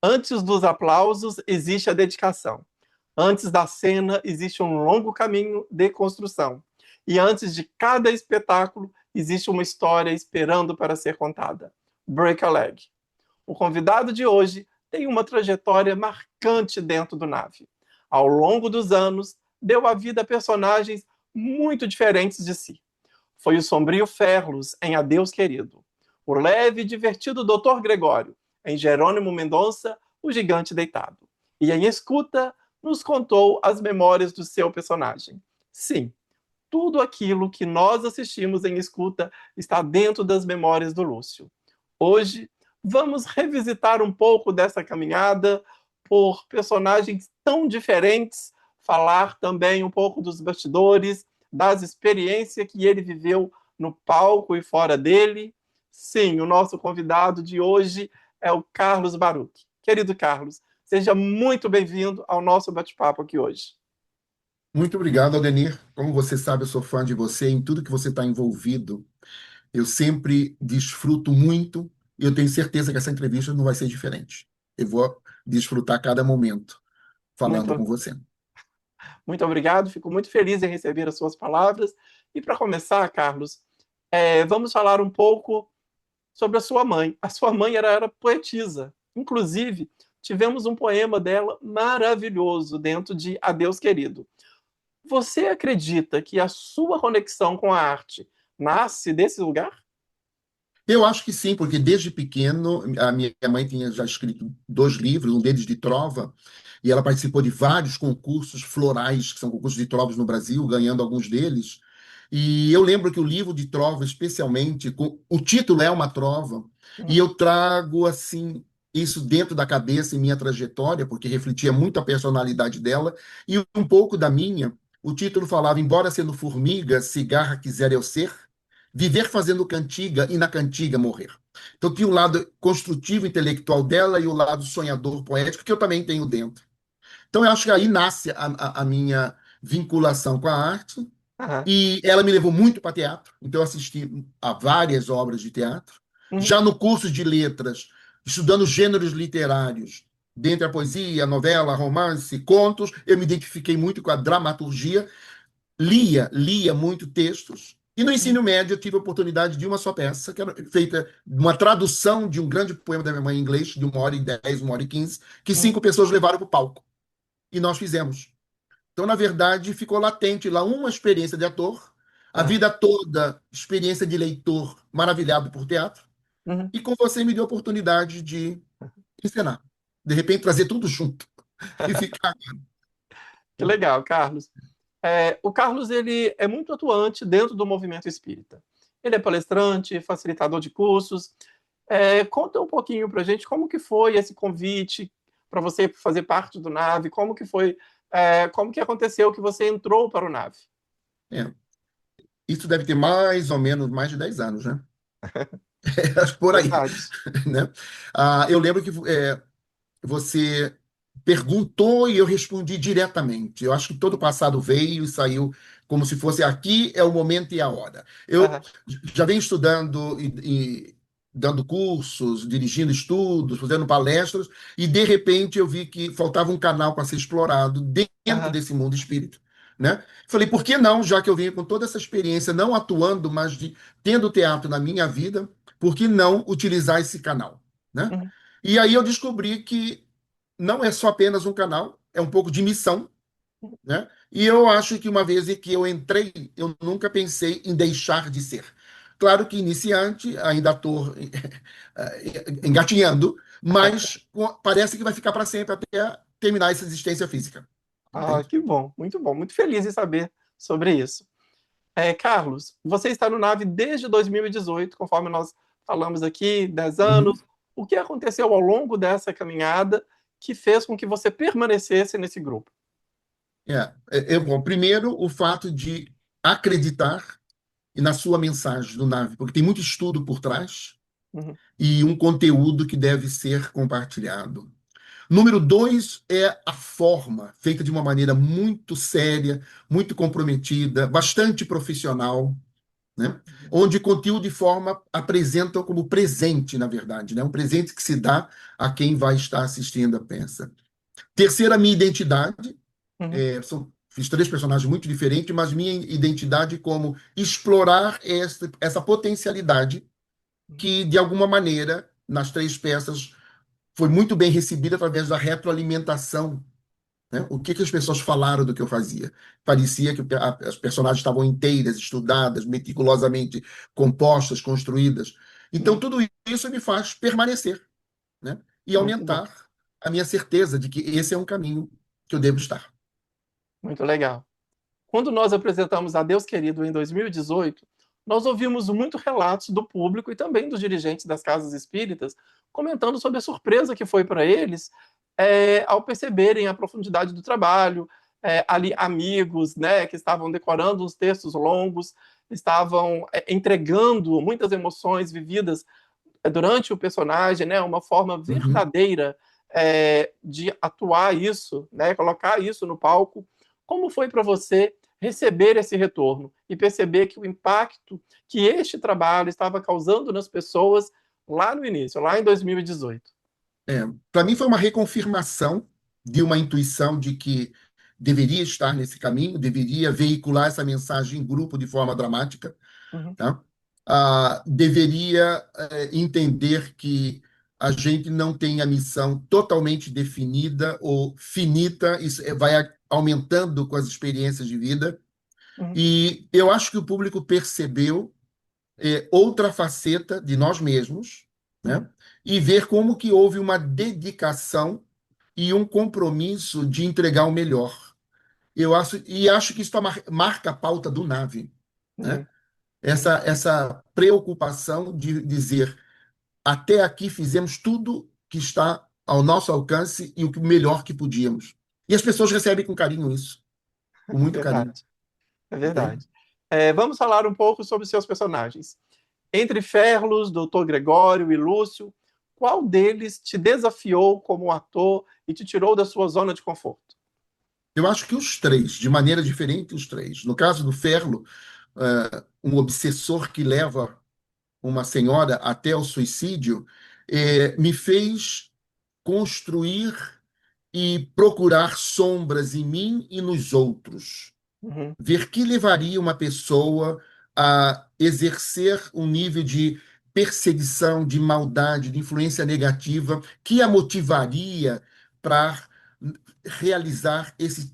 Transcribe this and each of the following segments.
Antes dos aplausos existe a dedicação. Antes da cena existe um longo caminho de construção. E antes de cada espetáculo existe uma história esperando para ser contada. Break a leg. O convidado de hoje tem uma trajetória marcante dentro do Nave. Ao longo dos anos, deu a vida a personagens muito diferentes de si. Foi o sombrio Ferlos em Adeus Querido, o leve e divertido Dr. Gregório em Jerônimo Mendonça, o Gigante Deitado. E em Escuta, nos contou as memórias do seu personagem. Sim, tudo aquilo que nós assistimos em Escuta está dentro das memórias do Lúcio. Hoje, vamos revisitar um pouco dessa caminhada por personagens tão diferentes, falar também um pouco dos bastidores, das experiências que ele viveu no palco e fora dele. Sim, o nosso convidado de hoje é o Carlos Baruch. Querido Carlos, seja muito bem-vindo ao nosso bate-papo aqui hoje. Muito obrigado, Aldenir. Como você sabe, eu sou fã de você em tudo que você está envolvido. Eu sempre desfruto muito e eu tenho certeza que essa entrevista não vai ser diferente. Eu vou desfrutar cada momento falando com Muito, você. muito obrigado, fico muito feliz em receber as suas palavras. E para começar, Carlos, vamos falar um pouco sobre a sua mãe. A sua mãe era poetisa. Inclusive, tivemos um poema dela maravilhoso dentro de Adeus Querido. Você acredita que a sua conexão com a arte nasce desse lugar? Eu acho que sim, porque desde pequeno a minha mãe tinha já escrito dois livros, um deles de trova, e ela participou de vários concursos florais, que são concursos de trovas no Brasil, ganhando alguns deles. E eu lembro que o livro de trova, especialmente, o título é uma trova, e Hum, eu trago assim isso dentro da cabeça em minha trajetória, porque refletia muito a personalidade dela e um pouco da minha. O título falava: embora sendo formiga, cigarra quiser eu ser, viver fazendo cantiga e na cantiga morrer. Então tinha o lado construtivo intelectual dela e o lado sonhador poético que eu também tenho dentro. Então eu acho que aí nasce a minha vinculação com a arte aham, e ela me levou muito para teatro. Então eu assisti a várias obras de teatro. uhum, Já no curso de letras, estudando gêneros literários, dentre a poesia, a novela, romance, contos, eu me identifiquei muito com a dramaturgia, lia muito textos. E no uhum, ensino médio eu tive a oportunidade de uma só peça, que era feita uma tradução de um grande poema da minha mãe em inglês, de 1h10, 1h15, que uhum, 5 pessoas levaram para o palco. E nós fizemos. Então, na verdade, ficou latente lá uma experiência de ator, a aham, vida toda experiência de leitor maravilhado por teatro, uhum. e com você me deu a oportunidade de encenar. De repente, trazer tudo junto e ficar. Que legal, Carlos. O Carlos ele é muito atuante dentro do movimento espírita. Ele é palestrante, facilitador de cursos. Conta um pouquinho para a gente como que foi esse convite para você fazer parte do Nave, como que foi, como que aconteceu que você entrou para o Nave. É, isso deve ter mais ou menos mais de 10 anos, né? Por aí, Verdade. né? Eu lembro que você perguntou e eu respondi diretamente. Eu acho que todo o passado veio e saiu como se fosse aqui é o momento e a hora. Eu Aham, já venho estudando e dando cursos, dirigindo estudos, fazendo palestras, e de repente eu vi que faltava um canal para ser explorado dentro aham, desse mundo espírita. Né? Falei, por que não, já que eu venho com toda essa experiência, não atuando, mas tendo teatro na minha vida, por que não utilizar esse canal? Né? uhum, E aí eu descobri que não é só apenas um canal, é um pouco de missão, né? E eu acho que uma vez que eu entrei, eu nunca pensei em deixar de ser. Claro que iniciante, ainda estou engatinhando, mas parece que vai ficar para sempre até terminar essa existência física, Ah, entende? que bom, muito feliz em saber sobre isso. Carlos, você está no Nave desde 2018, conforme nós falamos aqui, 10 Uhum. anos. O que aconteceu ao longo dessa caminhada que fez com que você permanecesse nesse grupo? Bom, primeiro, o fato de acreditar na sua mensagem do Nave, porque tem muito estudo por trás Uhum, e um conteúdo que deve ser compartilhado. Número dois é a forma, feita de uma maneira muito séria, muito comprometida, bastante profissional, né? Onde conteúdo e forma apresentam como presente, na verdade, né? Um presente que se dá a quem vai estar assistindo a peça. Terceira, minha identidade. Uhum, Fiz três personagens muito diferentes, mas minha identidade como explorar essa potencialidade uhum, que, de alguma maneira, nas três peças, foi muito bem recebida através da retroalimentação, né? O que as pessoas falaram do que eu fazia? Parecia que as personagens estavam inteiras, estudadas, meticulosamente compostas, construídas. Então, uhum. tudo isso me faz permanecer, né? E Muito bom, aumentar a minha certeza de que esse é um caminho que eu devo estar. muito legal. Quando nós apresentamos a Deus Querido em 2018, nós ouvimos muitos relatos do público e também dos dirigentes das casas espíritas comentando sobre a surpresa que foi para eles ao perceberem a profundidade do trabalho, ali amigos, né, que estavam decorando uns textos longos, estavam entregando muitas emoções vividas durante o personagem, né, uma forma Uhum. verdadeira de atuar isso, né, colocar isso no palco. Como foi para você receber esse retorno e perceber que o impacto que este trabalho estava causando nas pessoas lá no início, lá em 2018? Para mim foi uma reconfirmação de uma intuição de que deveria estar nesse caminho, deveria veicular essa mensagem em grupo de forma dramática, Uhum, tá? Deveria entender que a gente não tem a missão totalmente definida ou finita, isso vai aumentando com as experiências de vida. uhum, E eu acho que o público percebeu outra faceta de nós mesmos, uhum, né? E ver como que houve uma dedicação e um compromisso de entregar o melhor. Acho que isso marca a pauta do Nave, né? uhum, Essa preocupação de dizer até aqui fizemos tudo que está ao nosso alcance e o melhor que podíamos. E as pessoas recebem com carinho isso, com é muito carinho, verdade, é entende? verdade. Vamos falar um pouco sobre seus personagens. Entre Ferlos, Doutor Gregório e Lúcio, qual deles te desafiou como ator e te tirou da sua zona de conforto? Eu acho que os três, de maneira diferente, os três. No caso do Ferlo, um obsessor que leva uma senhora até o suicídio, me fez construir e procurar sombras em mim e nos outros. Uhum, Ver que levaria uma pessoa a exercer um nível de perseguição, de maldade, de influência negativa, que a motivaria para realizar esse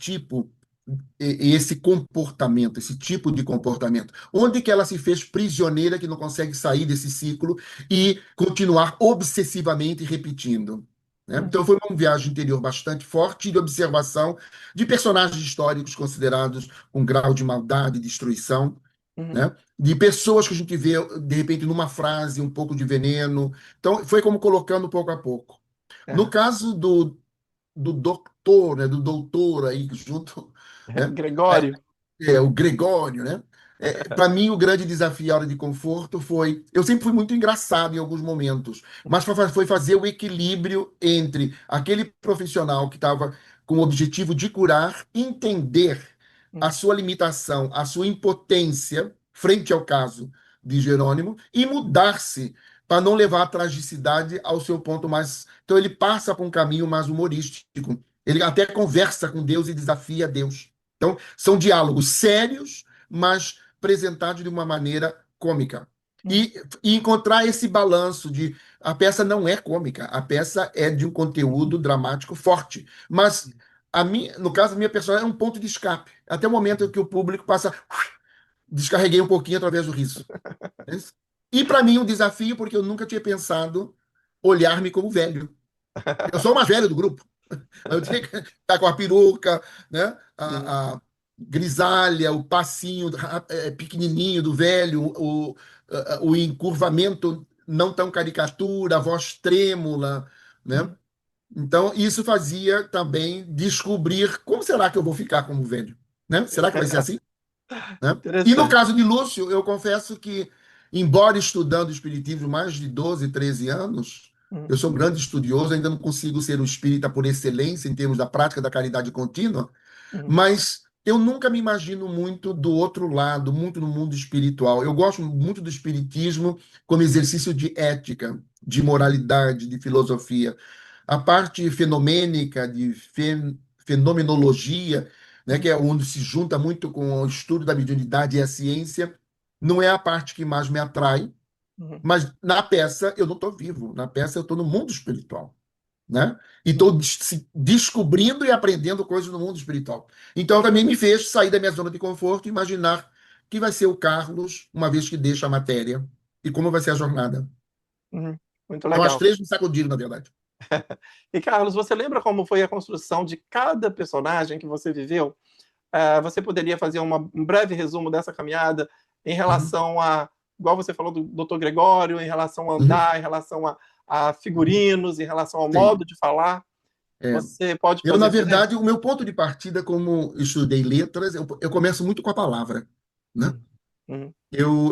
comportamento, esse tipo de comportamento. Onde que ela se fez prisioneira que não consegue sair desse ciclo e continuar obsessivamente repetindo, né? uhum, Então foi uma viagem interior bastante forte de observação de personagens históricos considerados com grau de maldade e destruição, uhum. né? De pessoas que a gente vê, de repente, numa frase, um pouco de veneno. Então, foi como colocando pouco a pouco. No É. caso do doutor, né, do doutor aí junto, né, Gregório. o Gregório, né? Para mim, o grande desafio à hora de conforto foi. Eu sempre fui muito engraçado em alguns momentos, mas foi fazer o equilíbrio entre aquele profissional que estava com o objetivo de curar, entender a Uhum, sua limitação, a sua impotência frente ao caso de Jerônimo e mudar-se para não levar a tragicidade ao seu ponto mais. Então, ele passa por um caminho mais humorístico. Ele até conversa com Deus e desafia Deus. Então, são diálogos sérios, mas apresentados de uma maneira cômica. uhum, E encontrar esse balanço de a peça não é cômica, a peça é de um conteúdo dramático forte. Mas no caso, a minha personagem é um ponto de escape. Até o momento que o público passa, descarreguei um pouquinho através do riso. E para mim um desafio, porque eu nunca tinha pensado olhar-me como velho. Eu sou o mais velho do grupo. Eu tinha que estar com a peruca, né? uhum, A grisalha, o passinho pequenininho do velho, o encurvamento não tão caricatura, a voz trêmula, né? uhum. Então, isso fazia também descobrir como será que eu vou ficar como velho, né? Será que vai ser assim? Né? E no Interessante. caso de Lúcio, eu confesso que, embora estudando espiritismo mais de 12, 13 anos, Uhum, eu sou um grande estudioso, ainda não consigo ser o espírita por excelência em termos da prática da caridade contínua, uhum, mas eu nunca me imagino muito do outro lado, muito no mundo espiritual. Eu gosto muito do espiritismo como exercício de ética, de moralidade, de filosofia. A parte fenomênica, de fenomenologia, né, que Uhum, é onde se junta muito com o estudo da mediunidade e a ciência, não é a parte que mais me atrai, uhum, mas na peça eu não estou vivo, na peça eu estou no mundo espiritual, né? E uhum, estou descobrindo e aprendendo coisas no mundo espiritual. Então também me fez sair da minha zona de conforto e imaginar que vai ser o Carlos uma vez que deixa a matéria e como vai ser a jornada. uhum. Muito Então as legal. três me sacudiram, na verdade. E, Carlos, você lembra como foi a construção de cada personagem que você viveu? Você poderia fazer um breve resumo dessa caminhada em Uhum, relação a, igual você falou do Dr. Gregório, em relação a uhum, andar, em relação a uhum. figurinos, em relação ao Sim. modo de falar? É. Você pode Eu, na fazer pra gente? verdade, o meu ponto de partida, como estudei letras, eu começo muito com a palavra, né? Uhum, uhum,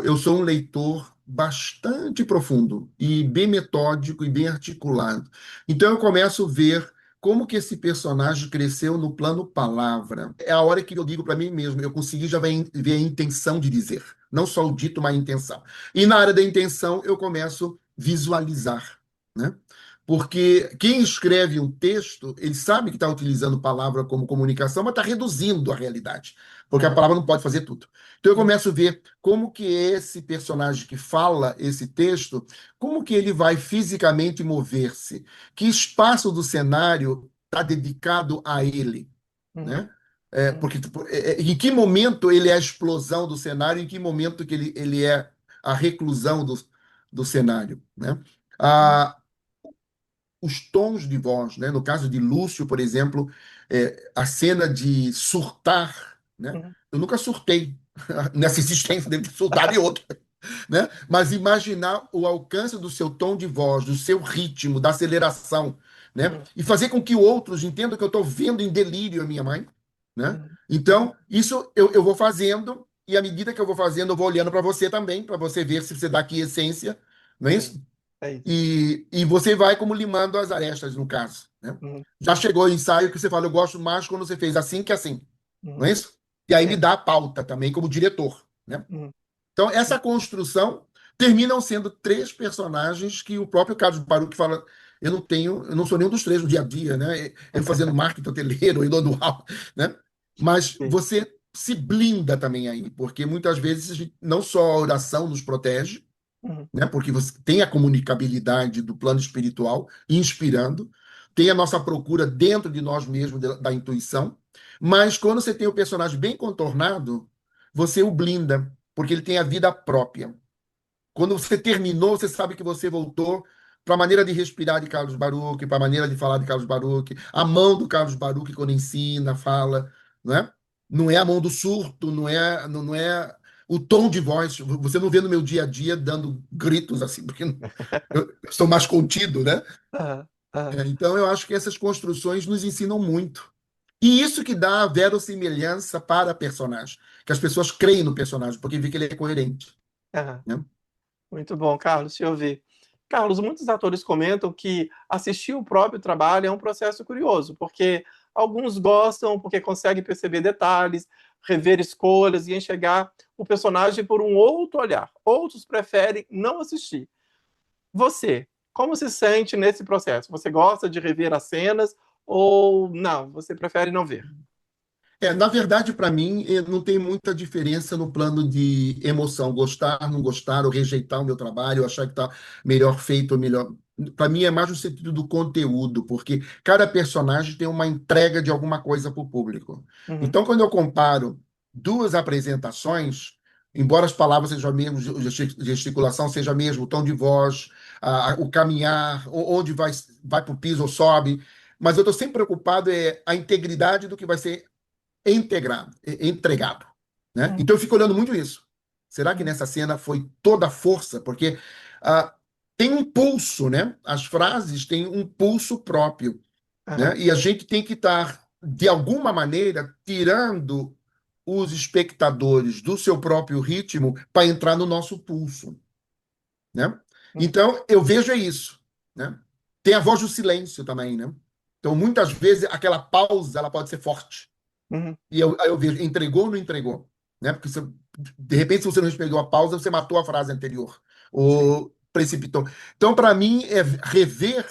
Eu sou um leitor bastante profundo e bem metódico e bem articulado. Então eu começo a ver como que esse personagem cresceu no plano palavra. É a hora que eu digo para mim mesmo, eu consegui já ver a intenção de dizer, não só o dito, mas a intenção. E na área da intenção eu começo a visualizar, né? Porque quem escreve um texto, ele sabe que está utilizando palavra como comunicação, mas está reduzindo a realidade, porque a uhum, palavra não pode fazer tudo. Então eu uhum, começo a ver como que esse personagem que fala esse texto, como que ele vai fisicamente mover-se, que espaço do cenário está dedicado a ele, uhum, né? Porque tipo, em que momento ele é a explosão do cenário, em que momento que ele é a reclusão do cenário, né? uhum, Ah, os tons de voz, né? No caso de Lúcio, por exemplo, a cena de surtar, né? uhum, Eu nunca surtei nessa existência, deve ter surtado em outra, né? Mas imaginar o alcance do seu tom de voz, do seu ritmo, da aceleração, né? uhum, E fazer com que outros entendam que eu estou vendo em delírio a minha mãe, né? uhum, Então, isso eu vou fazendo, e à medida que eu vou fazendo, eu vou olhando para você também, para você ver se você dá aqui essência, não é sim, isso? é isso. E você vai como limando as arestas, no caso, né? Uhum, Já chegou o ensaio que você fala, eu gosto mais quando você fez assim que assim, não uhum, é isso? E aí me sim, dá a pauta também como diretor, né? uhum, Então, essa construção terminam sendo três personagens que o próprio Carlos Baruch fala. Eu não sou nenhum dos três no dia a dia, né? Eu fazendo marketing hoteleiro, indo no aula, né? Mas sim, você se blinda também aí, porque muitas vezes não só a oração nos protege, uhum, né? Porque você tem a comunicabilidade do plano espiritual inspirando, tem a nossa procura dentro de nós mesmos da intuição, mas quando você tem o personagem bem contornado, você o blinda, porque ele tem a vida própria. Quando você terminou, você sabe que você voltou para a maneira de respirar de Carlos Baruch, para a maneira de falar de Carlos Baruch, a mão do Carlos Baruch quando ensina, fala, não é? Não é a mão do surto, não é o tom de voz. Você não vê no meu dia a dia dando gritos assim, porque eu sou mais contido, né? aham, aham, Então eu acho que essas construções nos ensinam muito. E isso que dá a verossimilhança para a personagem, que as pessoas creem no personagem, porque vê que ele é coerente, aham. né? Muito bom, Carlos, deixa eu ver. Carlos, muitos atores comentam que assistir o próprio trabalho é um processo curioso, porque alguns gostam porque conseguem perceber detalhes, rever escolhas e enxergar o personagem por um outro olhar. Outros preferem não assistir. Você, como se sente nesse processo? Você gosta de rever as cenas ou não? Você prefere não ver? Na verdade, para mim, não tem muita diferença no plano de emoção, gostar, não gostar, ou rejeitar o meu trabalho, ou achar que está melhor feito ou melhor. Para mim, é mais no sentido do conteúdo, porque cada personagem tem uma entrega de alguma coisa para o público. Uhum, Então, quando eu comparo duas apresentações, embora as palavras sejam a mesma, gesticulação seja a mesma, o tom de voz, o caminhar, onde vai para o piso ou sobe, mas eu estou sempre preocupado a integridade do que vai ser entregado, né? uhum, Então eu fico olhando muito isso. Será que uhum, nessa cena foi toda a força? Porque ah, tem um pulso, né? As frases têm um pulso próprio, né? aham, E a gente tem que estar, de alguma maneira, tirando os espectadores do seu próprio ritmo para entrar no nosso pulso, né? uhum, Então eu vejo isso, né? Tem a voz do silêncio também, né? Então muitas vezes aquela pausa ela pode ser forte, Uhum. Aí eu vejo, entregou ou não entregou? Né? Porque de repente, se você não respeitou a pausa, você matou a frase anterior, Sim. ou precipitou. Então, para mim, rever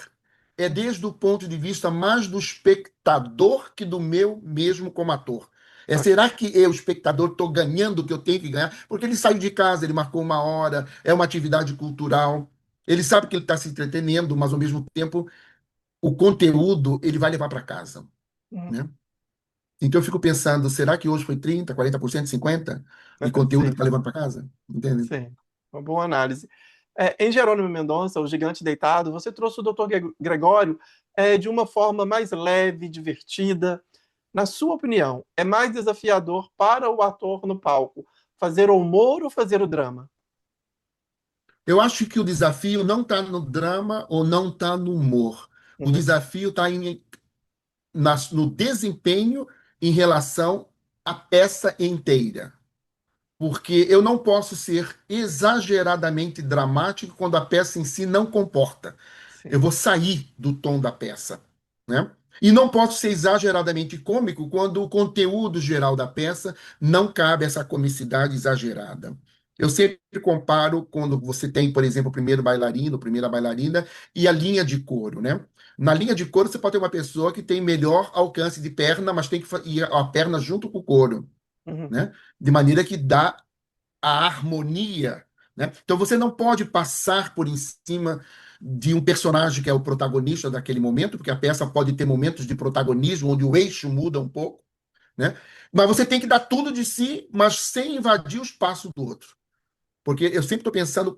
é desde o ponto de vista mais do espectador que do meu mesmo como ator. Ok. Será que eu, espectador, estou ganhando o que eu tenho que ganhar? Porque ele saiu de casa, ele marcou uma hora, é uma atividade cultural, ele sabe que ele está se entretenendo, mas ao mesmo tempo o conteúdo ele vai levar para casa, Uhum. né? Então eu fico pensando, será que hoje foi 30, 40%, 50% de conteúdo que Sim, está levando para casa? Entende? sim. Uma boa análise. Em Jerônimo Mendonça, O Gigante Deitado, você trouxe o Dr. Gregório de uma forma mais leve, divertida. Na sua opinião, é mais desafiador para o ator no palco fazer o humor ou fazer o drama? Eu acho que o desafio não está no drama ou não está no humor. O Uhum. desafio está no desempenho em relação à peça inteira. Porque eu não posso ser exageradamente dramático quando a peça em si não comporta. Eu Sim. vou sair do tom da peça, né? E não posso ser exageradamente cômico quando o conteúdo geral da peça não cabe essa comicidade exagerada. Eu sempre comparo quando você tem, por exemplo, o primeiro bailarino, a primeira bailarina e a linha de coro, né? Na linha de coro você pode ter uma pessoa que tem melhor alcance de perna, mas tem que ir a perna junto com o coro, Uhum. né? De maneira que dá a harmonia, né? Então você não pode passar por em cima de um personagem que é o protagonista daquele momento, porque a peça pode ter momentos de protagonismo onde o eixo muda um pouco, né? Mas você tem que dar tudo de si, mas sem invadir o espaço do outro. Porque eu sempre estou pensando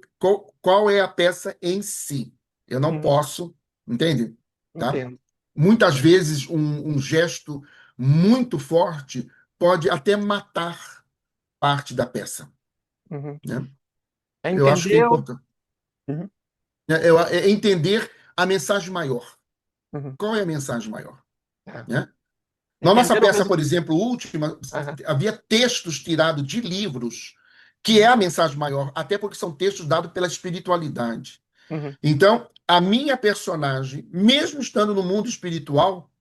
qual é a peça em si. Eu não Uhum. posso, entende? Tá? Entendo. Muitas vezes um gesto muito forte pode até matar parte da peça, Uhum. né? Eu acho que é Entendeu? importante. Uhum. É entender a mensagem maior. Uhum. Qual é a mensagem maior? É. Né? Na nossa Entender o peça, por resultado. exemplo, última, havia textos tirados de livros, que é a mensagem maior, até porque são textos dados pela espiritualidade. Uhum. Então, a minha personagem, mesmo estando no mundo espiritual,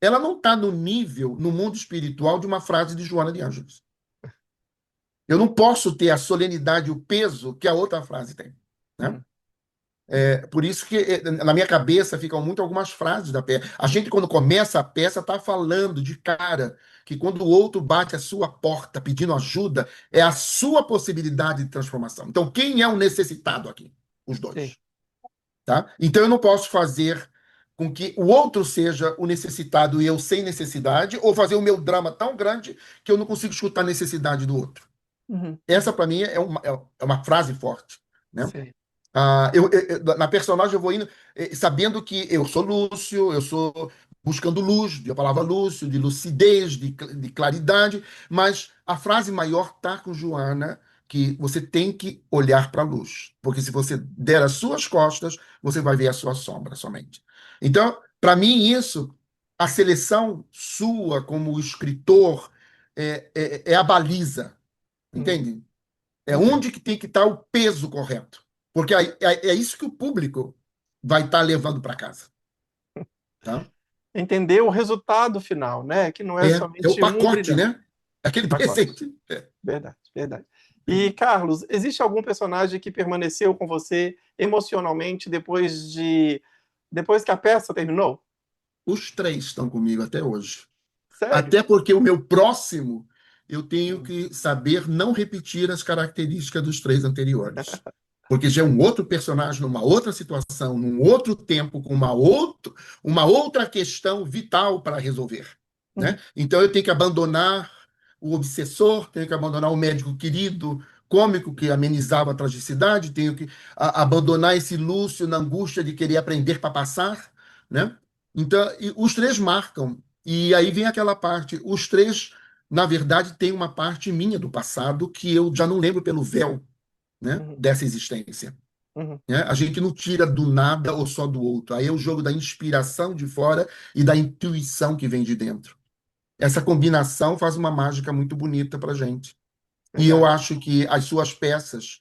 ela não está no nível, no mundo espiritual, de uma frase de Joana de Ângeles. Eu não posso ter a solenidade e o peso que a outra frase tem. Né? Uhum. Por isso que na minha cabeça ficam muito algumas frases da peça. A gente, quando começa a peça, está falando de cara que quando o outro bate a sua porta pedindo ajuda, é a sua possibilidade de transformação. Então, quem é o necessitado aqui? Os Sim. dois. Tá? Então, eu não posso fazer com que o outro seja o necessitado e eu sem necessidade, ou fazer o meu drama tão grande que eu não consigo escutar a necessidade do outro. Uhum. Essa, para mim, é uma frase forte. Né? Sim. Na personagem eu vou indo sabendo que eu sou Lúcio, eu sou buscando luz, de a palavra Lúcio, de lucidez, de claridade, mas a frase maior está com Joana, que você tem que olhar para a luz, porque se você der as suas costas, você vai ver a sua sombra somente. Então, para mim, isso, a seleção sua como escritor é a baliza, Uhum. entende? É Entendo. onde que tem que estar o peso correto. Porque é isso que o público vai estar levando para casa. Tá? Entender o resultado final, né? Que não é É o somente um pacote, brilhante. né? Aquele Pacote. presente. Verdade, verdade. E, Carlos, existe algum personagem que permaneceu com você emocionalmente depois que a peça terminou? Os três estão comigo até hoje. Sério? Até porque o meu próximo, eu tenho Hum. que saber não repetir as características dos três anteriores. Porque já é um outro personagem, numa outra situação, num outro tempo, com uma outra questão vital para resolver. Né? Uhum. Então eu tenho que abandonar o obsessor, tenho que abandonar o médico querido, cômico, que amenizava a tragicidade, tenho que abandonar esse Lúcio na angústia de querer aprender para passar. Né? Então, e os três marcam. E aí vem aquela parte. Os três, na verdade, têm uma parte minha do passado que eu já não lembro pelo véu, né, Uhum. dessa existência. Uhum. Né? A gente não tira do nada ou só do outro. Aí é o jogo da inspiração de fora e da intuição que vem de dentro. Essa combinação faz uma mágica muito bonita para gente. E eu Verdade. acho que as suas peças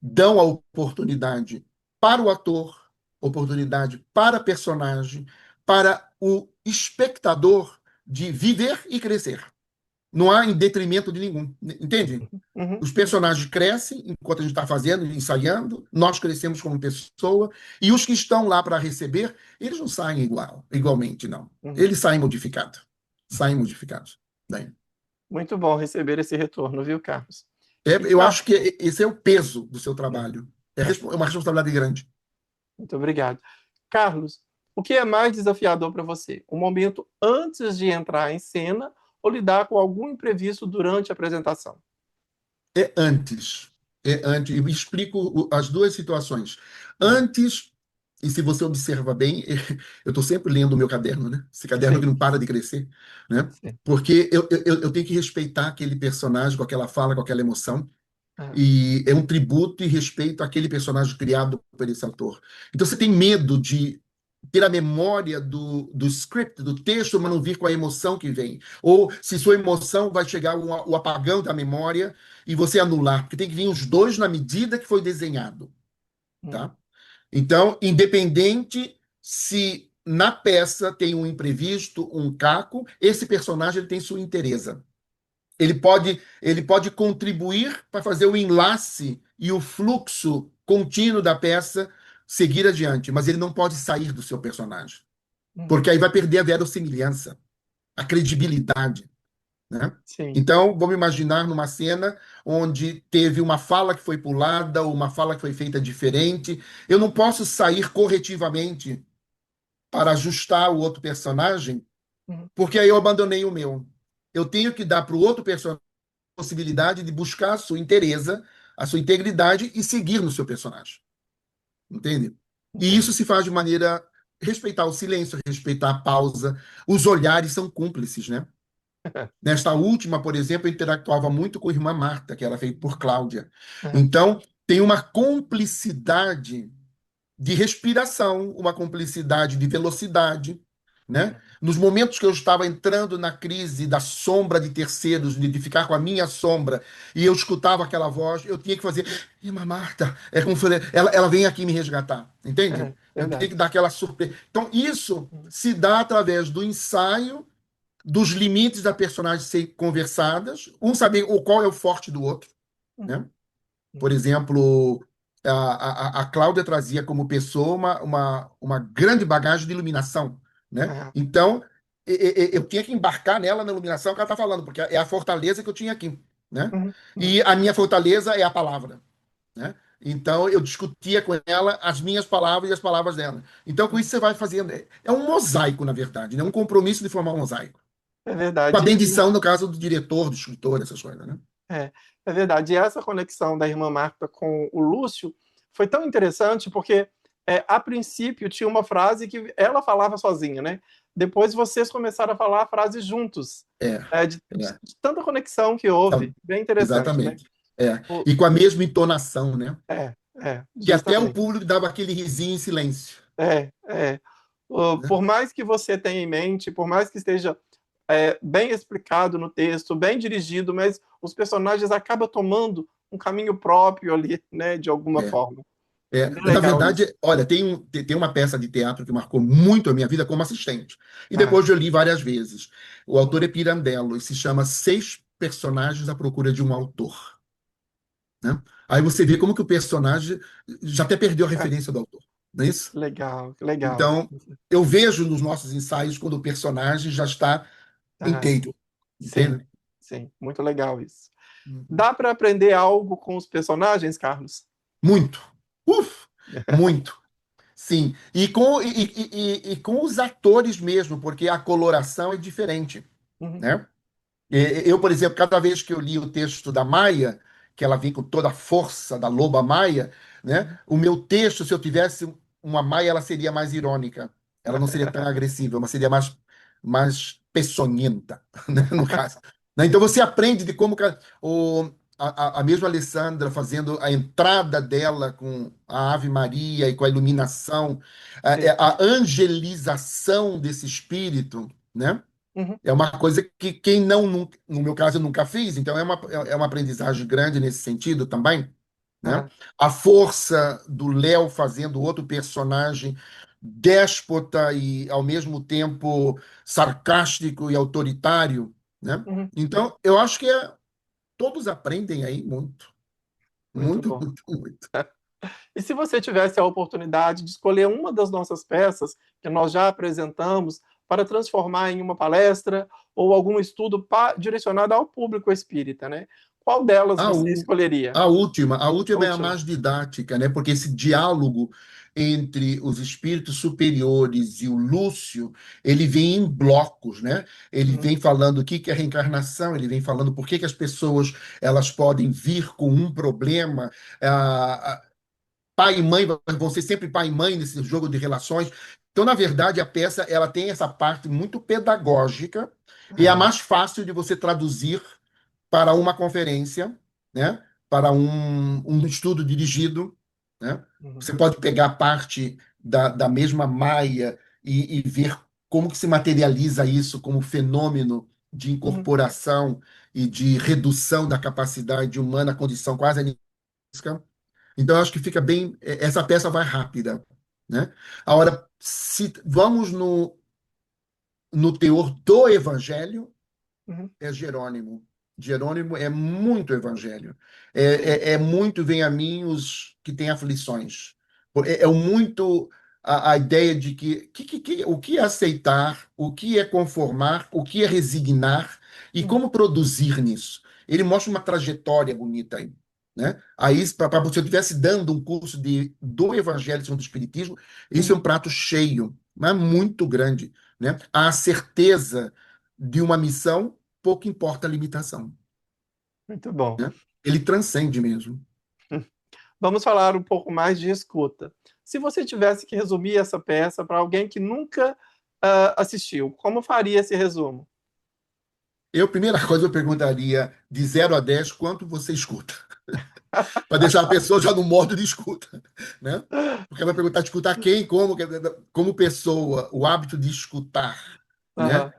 dão a oportunidade para o ator, oportunidade para a personagem, para o espectador de viver e crescer. Não há em detrimento de nenhum, entende? Uhum, Os personagens crescem enquanto a gente está fazendo, ensaiando, nós crescemos como pessoa, e os que estão lá para receber, eles não saem igualmente, não. uhum. Eles saem modificados. Saem modificados. Né? Muito bom receber esse retorno, viu, Carlos? E, Eu Carlos, acho que esse é o peso do seu trabalho. É uma responsabilidade grande. muito obrigado. Carlos, o que é mais desafiador para você? O momento antes de entrar em cena ou lidar com algum imprevisto durante a apresentação? É antes. É antes. Eu explico as duas situações. Uhum. Antes, e se você observa bem, eu estou sempre lendo o meu caderno, né? Esse caderno que Sim, não para de crescer, né? sim. Porque eu tenho que respeitar aquele personagem com aquela fala, com aquela emoção. Aham, E é um tributo e respeito àquele personagem criado por esse autor. Então você tem medo de ter a memória do script, do texto, mas não vir com a emoção que vem. Ou se sua emoção vai chegar o apagão da memória e você anular, porque tem que vir os dois na medida que foi desenhado, uhum, tá? Então, independente se na peça tem um imprevisto, um caco, esse personagem ele tem sua inteireza. Ele pode contribuir para fazer o enlace e o fluxo contínuo da peça seguir adiante, mas ele não pode sair do seu personagem, uhum. porque aí vai perder a verossimilhança, a credibilidade, né? Sim. Então, vamos imaginar numa cena onde teve uma fala que foi pulada, ou uma fala que foi feita diferente. Eu não posso sair corretivamente para ajustar o outro personagem, Uhum, porque aí eu abandonei o meu. Eu tenho que dar para o outro personagem possibilidade de buscar a sua inteireza, a sua integridade e seguir no seu personagem. Entende? E entendi. isso se faz de maneira respeitar o silêncio, respeitar a pausa. Os olhares são cúmplices, né? Nesta última, por exemplo, eu interactuava muito com a irmã Marta, que era feita por Cláudia. Aham, Então, tem uma cumplicidade de respiração, uma cumplicidade de velocidade, né? uhum, Nos momentos que eu estava entrando na crise da sombra de terceiros, de ficar com a minha sombra, e eu escutava aquela voz, eu tinha que fazer, irmã Marta, é como foi, ela vem aqui me resgatar, entende? aham, Eu tenho verdade. que dar aquela surpresa. Então, isso Uhum, se dá através do ensaio, dos limites da personagem serem conversadas, um saber o qual é o forte do outro, uhum, né? Por uhum. exemplo, a Cláudia trazia como pessoa uma grande bagagem de iluminação, né? Aham, Então, eu tinha que embarcar nela na iluminação que ela está falando, porque é a fortaleza que eu tinha aqui, né? uhum, uhum. E a minha fortaleza é a palavra, né? Então, eu discutia com ela as minhas palavras e as palavras dela. Então, com isso, você vai fazendo. É um mosaico, na verdade, né? Um compromisso de formar um mosaico. É Com a verdade. bendição, no caso do diretor, do escritor, essas coisas, né? É, é verdade. E essa conexão da irmã Marta com o Lúcio foi tão interessante porque, a princípio, tinha uma frase que ela falava sozinha, né? Depois vocês começaram a falar a frase juntos, É, é. de tanta conexão que houve. Então, Bem interessante, né? exatamente. É. O- E com a mesma entonação, né? Que até o justamente. público dava aquele risinho em silêncio. É, é. Né? Por mais que você tenha em mente, por mais que esteja bem explicado no texto, bem dirigido, mas os personagens acabam tomando um caminho próprio ali, né, de alguma É, forma. Bem Na legal isso. verdade, olha, tem uma peça de teatro que marcou muito a minha vida como assistente. E Ah, depois eu li várias vezes. O autor é Pirandello e se chama Seis Personagens à Procura de um Autor. Né? Aí você vê como que o personagem já até perdeu a ah, referência do autor. Não é isso? legal, legal. Então, eu vejo nos nossos ensaios quando o personagem já está Ah, inteiro. sim, Entende? sim, muito legal isso. Uhum. Dá para aprender algo com os personagens, Carlos? Muito. Uf, muito. Sim. E com os atores mesmo, porque a coloração é diferente, Uhum, né? Eu, por exemplo, cada vez que eu li o texto da Maia, que ela vem com toda a força da loba Maia, né? uhum. O meu texto, se eu tivesse uma Maia, ela seria mais irônica. Ela não seria tão agressiva, mas seria mais peçonhenta, né? No caso. Né? Então você aprende de como a mesma Alessandra fazendo a entrada dela com a Ave Maria e com a iluminação, Sim. a angelização desse espírito, né? Uhum, É uma coisa que quem não, no meu caso, eu nunca fiz, então é uma aprendizagem grande nesse sentido também, né? ah, A força do Léo fazendo outro personagem déspota e, ao mesmo tempo, sarcástico e autoritário, né? Uhum. Então, eu acho que todos aprendem aí muito, Muito muito, bom. muito, muito. E se você tivesse a oportunidade de escolher uma das nossas peças que nós já apresentamos para transformar em uma palestra ou algum estudo direcionado ao público espírita, né? Qual delas A, você u- escolheria? a A última é a última. mais didática, né? Porque esse diálogo entre os espíritos superiores e o Lúcio, ele vem em blocos, né? Ele Uhum, vem falando o que que é reencarnação, ele vem falando por que que as pessoas elas podem vir com um problema. Pai e mãe vão ser sempre pai e mãe nesse jogo de relações. Então, na verdade, a peça ela tem essa parte muito pedagógica e é a uhum, mais fácil de você traduzir para uma conferência, né? Para um estudo dirigido, né? uhum, Você pode pegar parte da mesma Maia e ver como que se materializa isso como fenômeno de uhum, incorporação e de redução da capacidade humana à condição quase animística. Então, eu acho que fica bem. Essa peça vai rápida, né? Agora, se vamos no teor do Evangelho, uhum. é Jerônimo. Jerônimo é muito evangelho. Sim. É muito, vem a mim os que têm aflições. É o muito a ideia de o que é aceitar, o que é conformar, o que é resignar e Uhum, como produzir nisso. Ele mostra uma trajetória bonita aí. Né? Aí, se eu estivesse dando um curso do Evangelho segundo o Espiritismo, isso é um uhum. prato cheio, mas muito grande. Né? A certeza de uma missão pouco importa a limitação, Muito bom. né? Ele transcende mesmo. Vamos falar um pouco mais de escuta. Se você tivesse que resumir essa peça para alguém que nunca assistiu, como faria esse resumo? Primeira coisa, eu perguntaria de 0 a 10 quanto você escuta, para deixar a pessoa já no modo de escuta, né? Porque vai perguntar de escutar quem, como pessoa, o hábito de escutar, né? Aham.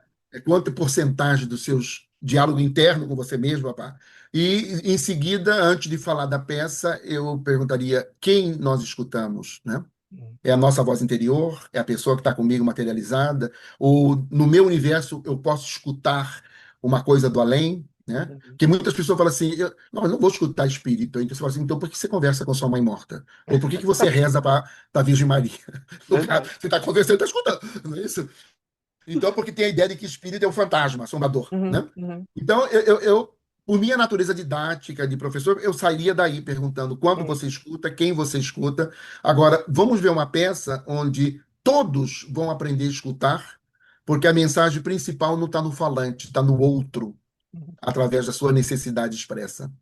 Quanto porcentagem dos seus diálogo interno com você mesmo, rapaz? E em seguida, antes de falar da peça, eu perguntaria quem nós escutamos, né? É a nossa voz interior, é a pessoa que está comigo materializada, ou no meu universo eu posso escutar uma coisa do além, né? Uhum. Porque muitas pessoas falam assim, não, eu não vou escutar espírito. Então você fala assim, então por que você conversa com sua mãe morta? Ou por que você reza para a Virgem Maria? No caso, Verdade. você está conversando, está escutando, não é isso? Então, porque tem a ideia de que espírito é um fantasma, assombrador, Uhum, né? uhum, Então, por minha natureza didática de professor, eu sairia daí perguntando quando uhum, você escuta, quem você escuta. Agora, vamos ver uma peça onde todos vão aprender a escutar, porque a mensagem principal não está no falante, está no outro, uhum. através da sua necessidade expressa,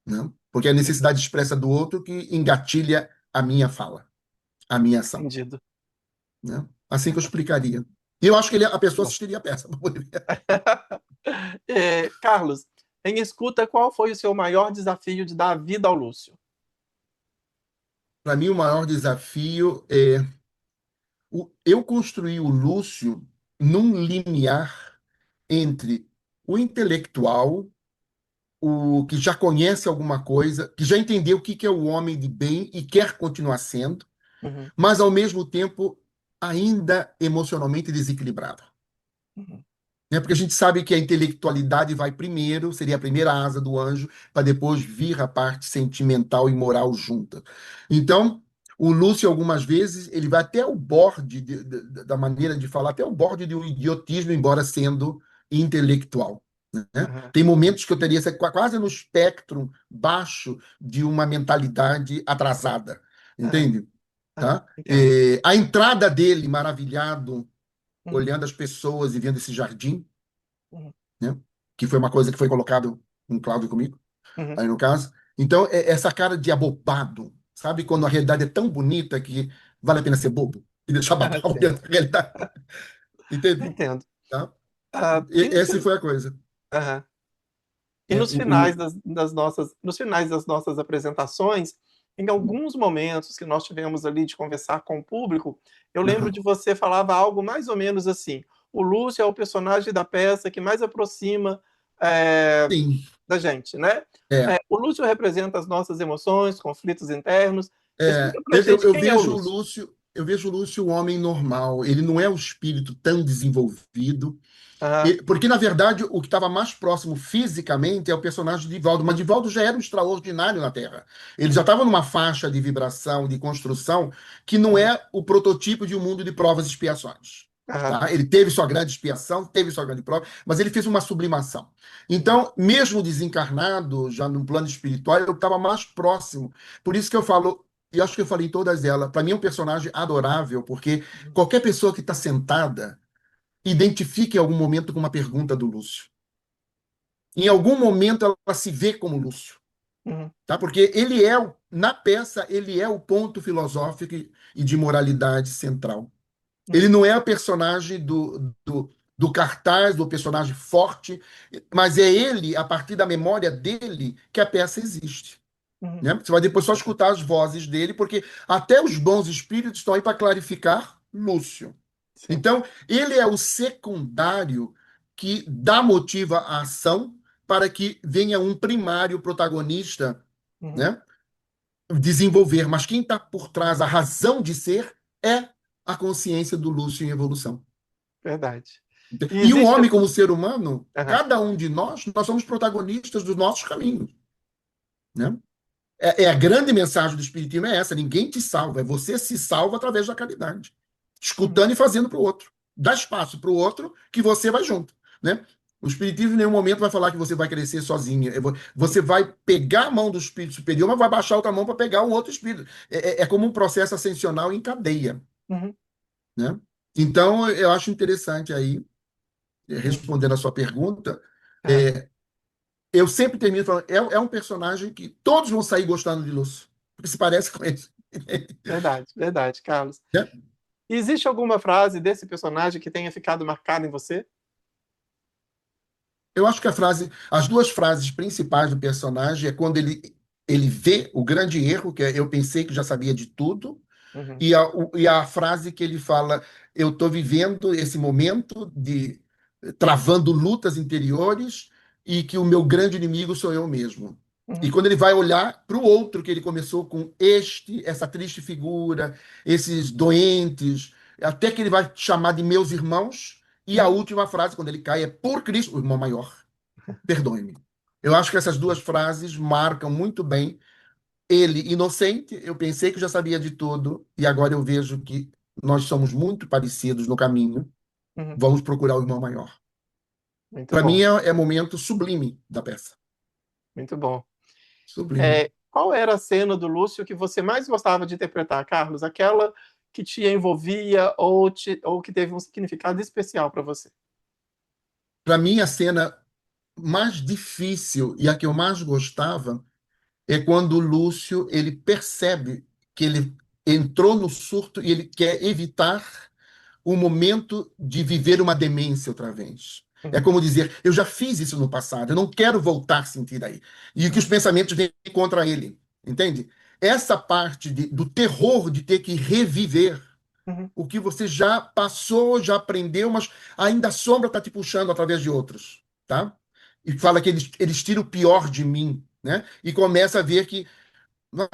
né? Porque é a necessidade expressa do outro que engatilha a minha fala, a minha ação, Entendido. né? Assim que eu explicaria. E eu acho que a pessoa Bom. assistiria a peça para poder ver. Carlos, em escuta, qual foi o seu maior desafio de dar vida ao Lúcio? Para mim, o maior desafio é eu construir o Lúcio num limiar entre o intelectual, o que já conhece alguma coisa, que já entendeu o que que é o homem de bem e quer continuar sendo, Uhum, mas ao mesmo tempo ainda emocionalmente desequilibrado. uhum, Né? Porque a gente sabe que a intelectualidade vai primeiro, seria a primeira asa do anjo, para depois vir a parte sentimental e moral junta. Então, o Lúcio, algumas vezes, ele vai até o borde da maneira de falar, até o borde de um idiotismo, embora sendo intelectual. Né? uhum. Tem momentos que eu teria quase no espectro baixo de uma mentalidade atrasada, Aham, entende? aham, Tá? entendo. A entrada dele, maravilhado, Uhum, olhando as pessoas e vendo esse jardim, uhum, né? Que foi uma coisa que foi colocado com Cláudio comigo, uhum. aí no caso. Então, essa cara de abobado, sabe? Quando a realidade é tão bonita que vale a pena ser bobo e deixar babar Sim, olhando a realidade. Entende? entendo. Tá? E nos, Essa foi a coisa. aham. E É, nos finais das nossas apresentações, em alguns momentos que nós tivemos ali de conversar com o público, eu lembro aham. de você falava algo mais ou menos assim: o Lúcio é o personagem da peça que mais aproxima é, Sim, da gente, né? é. O Lúcio representa as nossas emoções, conflitos internos. É, Explica pra gente eu quem é o vejo o Lúcio. Lúcio. eu vejo o Lúcio um homem normal. Ele não é um espírito tão desenvolvido. Ah, Porque, na verdade, o que estava mais próximo fisicamente é o personagem de Divaldo. Mas Divaldo já era um extraordinário na Terra. Ele já estava numa faixa de vibração, de construção, que não uhum, é o prototipo de um mundo de provas e expiações. ah, Tá? Ele teve sua grande expiação, teve sua grande prova, mas ele fez uma sublimação. uhum, Então, mesmo desencarnado, já no plano espiritual, eu estava mais próximo. Por isso que eu falo, e acho que eu falei em todas elas, para mim é um personagem adorável, porque uhum, qualquer pessoa que está sentada identifique em algum momento com uma pergunta do Lúcio. Em algum momento ela se vê como Lúcio, uhum, tá? Porque ele é, na peça, ele é o ponto filosófico e de moralidade central. Ele uhum, não é o personagem do cartaz, do personagem forte, mas é ele, a partir da memória dele, que a peça existe. uhum. Né? Você vai depois só escutar as vozes dele, porque até os bons espíritos estão aí para clarificar Lúcio. Sim. Então, ele é o secundário que dá motivo à ação para que venha um primário protagonista, Uhum. né, desenvolver. Mas quem está por trás, a razão de ser, é a consciência do Lúcio em evolução. Verdade. E E o existe. homem, como ser humano, Aham, cada um de nós somos protagonistas dos nossos caminhos. Né? A grande mensagem do Espiritismo é essa: ninguém te salva, é você se salva através da caridade, uhum, escutando e fazendo para o outro. Dá espaço para o outro que você vai junto. Né? O Espiritismo em nenhum momento vai falar que você vai crescer sozinho. uhum, Você vai pegar a mão do Espírito Superior, mas vai baixar outra mão para pegar um outro Espírito. É como um processo ascensional em cadeia. uhum, Né? Então, eu acho interessante aí, uhum. respondendo a sua pergunta, Aham. é, eu sempre termino falando, é um personagem que todos vão sair gostando de Lúcio, porque se parece com ele. Verdade, verdade, Carlos. Né? Existe alguma frase desse personagem que tenha ficado marcada em você? Eu acho que as duas frases principais do personagem é quando ele vê o grande erro, que é eu pensei que já sabia de tudo, Uhum, e a frase que ele fala, eu estou vivendo esse momento de travando lutas interiores e que o meu grande inimigo sou eu mesmo. E uhum, quando ele vai olhar para o outro, que ele começou com essa triste figura, esses doentes, até que ele vai chamar de meus irmãos, e a uhum, última frase, quando ele cai, é por Cristo, o irmão maior, perdoe-me. Eu acho que essas duas frases marcam muito bem ele inocente, eu pensei que já sabia de tudo, e agora eu vejo que nós somos muito parecidos no caminho. uhum. Vamos procurar o irmão maior. Muito Para mim bom, é momento sublime da peça. muito bom. Sublime. Qual era a cena do Lúcio que você mais gostava de interpretar, Carlos? Aquela que te envolvia ou que teve um significado especial para você? Para mim, a cena mais difícil e a que eu mais gostava é quando o Lúcio ele percebe que ele entrou no surto e ele quer evitar o momento de viver uma demência outra vez. É Uhum, como dizer, eu já fiz isso no passado, eu não quero voltar a sentir aí. E que os uhum, pensamentos vêm contra ele, entende? Essa parte do terror de ter que reviver uhum, o que você já passou, já aprendeu, mas ainda a sombra está te puxando através de outros, tá? E fala que eles tiram o pior de mim, né? E começa a ver que não,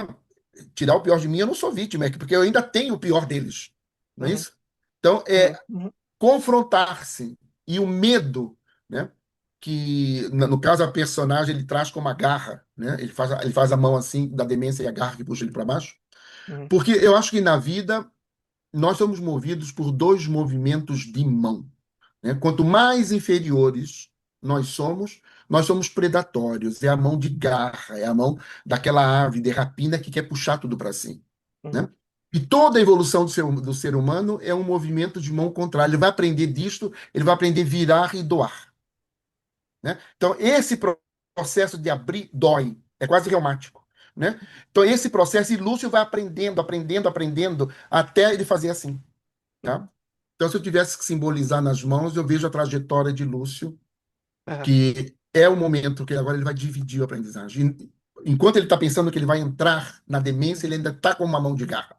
tirar o pior de mim, eu não sou vítima, porque eu ainda tenho o pior deles, não é uhum, isso? Então, uhum, uhum, confrontar-se e o medo, né? Que no caso a personagem ele traz como a garra, né? Ele faz a mão assim da demência e a garra que puxa ele para baixo, uhum, porque eu acho que na vida nós somos movidos por dois movimentos de mão, né? Quanto mais inferiores nós somos predatórios, é a mão de garra, é a mão daquela ave de rapina que quer puxar tudo para si, uhum, né? E toda a evolução do ser humano é um movimento de mão contrária. Ele vai aprender disto, ele vai aprender a virar e doar, né? Então, esse processo de abrir dói, é quase reumático, né? Então, esse processo, e Lúcio vai aprendendo, aprendendo, aprendendo, até ele fazer assim, uhum, tá? Então, se eu tivesse que simbolizar nas mãos, eu vejo a trajetória de Lúcio, aham. que é o momento que agora ele vai dividir a aprendizagem. Enquanto ele está pensando que ele vai entrar na demência, ele ainda está com uma mão de garra,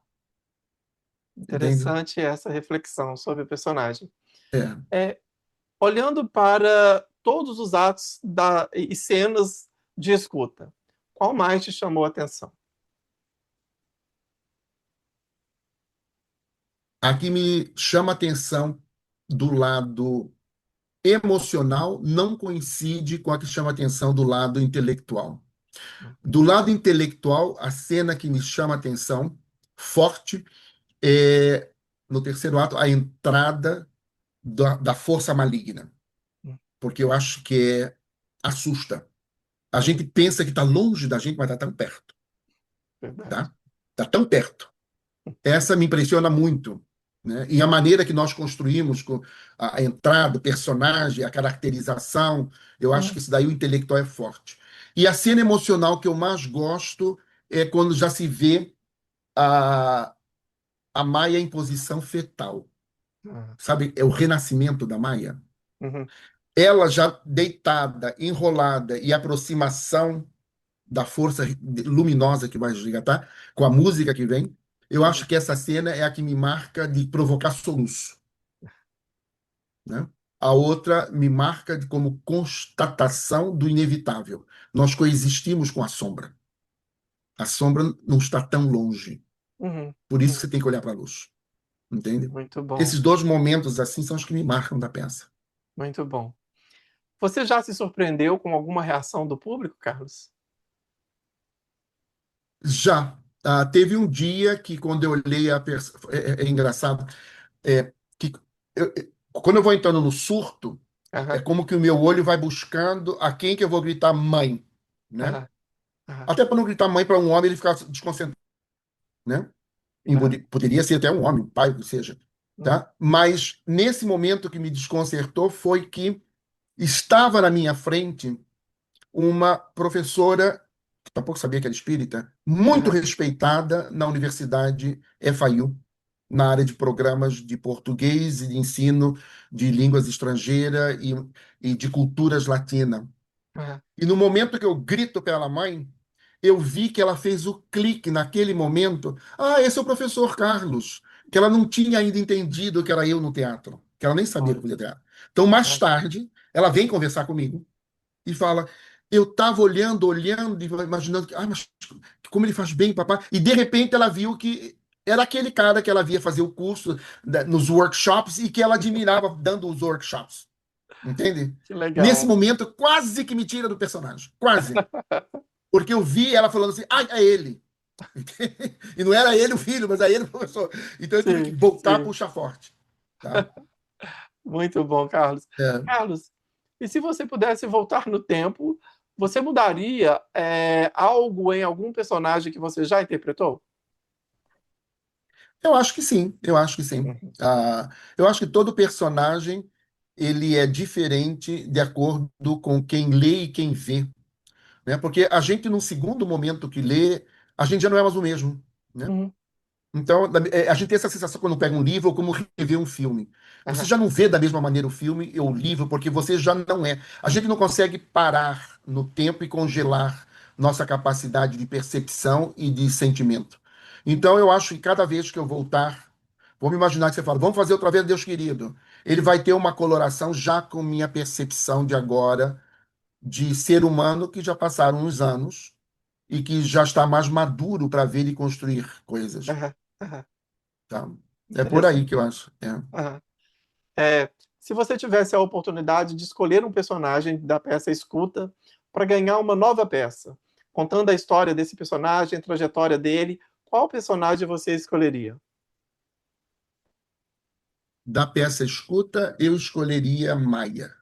entende? Interessante essa reflexão sobre o personagem. É. É, olhando para todos os atos e cenas de escuta, qual mais te chamou a atenção? A que me chama atenção do lado emocional não coincide com a que chama atenção do lado intelectual. Do lado intelectual, a cena que me chama atenção forte é, no terceiro ato, a entrada da força maligna, porque eu acho que assusta. A gente pensa que está longe da gente, mas está tão perto, Verdade. tá? Está tão perto. Essa me impressiona muito, né? E a maneira que nós construímos com a entrada, o personagem, a caracterização, eu acho que isso daí o intelectual é forte. E a cena emocional que eu mais gosto é quando já se vê a, a Maia em posição fetal. Ah, Sabe? É o renascimento da Maia. uhum, Ela já deitada, enrolada e aproximação da força luminosa que vai resgatar, com a música que vem, eu acho uhum, que essa cena é a que me marca de provocar soluço, né? A outra me marca como constatação do inevitável. Nós coexistimos com a sombra. A sombra não está tão longe. uhum, Por isso uhum. você tem que olhar para a luz, entende? Muito bom, Esses dois momentos assim são os que me marcam da peça. muito bom. Você já se surpreendeu com alguma reação do público, Carlos? Já teve um dia que quando eu olhei a peça, é engraçado, que quando eu vou entrando no surto, é Aham, como que o meu olho vai buscando a quem que eu vou gritar mãe, né? aham, aham, Até para não gritar mãe para um homem ele ficar desconcentrado, né? aham, Poderia ser até um homem, um pai, o que seja, uhum, tá? Mas nesse momento que me desconcertou foi que estava na minha frente uma professora, que tampouco sabia que era espírita, muito aham, respeitada na Universidade FIU, na área de programas de português e de ensino de línguas estrangeiras e de culturas latinas. aham. E no momento que eu grito pela mãe, eu vi que ela fez o clique naquele momento. Ah, esse é o professor Carlos. Que ela não tinha ainda entendido que era eu no teatro, que ela nem sabia que eu Olha, fazia teatro. Então, mais olha, tarde, ela vem conversar comigo e fala: eu estava olhando, olhando, e imaginando que, mas como ele faz bem, papai. E de repente ela viu que era aquele cara que ela via fazer o curso nos workshops e que ela admirava dando os workshops. Entende? que Nesse legal. momento, quase que me tira do personagem. Quase. Porque eu vi ela falando assim: ah, é ele. E não era ele o filho, mas é ele o professor. Então eu tive que Sim, voltar a sim. puxar forte. Tá? Muito bom, Carlos. É. Carlos, e se você pudesse voltar no tempo, você mudaria algo em algum personagem que você já interpretou? Eu acho que sim, eu acho que sim. Uhum, Eu acho que todo personagem ele é diferente de acordo com quem lê e quem vê, né? Porque a gente, no segundo momento que lê, a gente já não é mais o mesmo, né? uhum, Então, a gente tem essa sensação quando pega um livro ou como rever um filme. Você aham, já não vê da mesma maneira o filme ou o livro, porque você já não é. A gente não consegue parar no tempo e congelar nossa capacidade de percepção e de sentimento. Então, eu acho que cada vez que eu voltar, vamos imaginar que você fala, vamos fazer outra vez, Deus querido. Ele vai ter uma coloração já com minha percepção de agora, de ser humano que já passaram uns anos e que já está mais maduro para ver e construir coisas. aham, aham. Tá? É por aí Interessante. que eu acho. É. Aham. É, se você tivesse a oportunidade de escolher um personagem da peça Escuta para ganhar uma nova peça, contando a história desse personagem, a trajetória dele, qual personagem você escolheria? Da peça Escuta, eu escolheria Maia.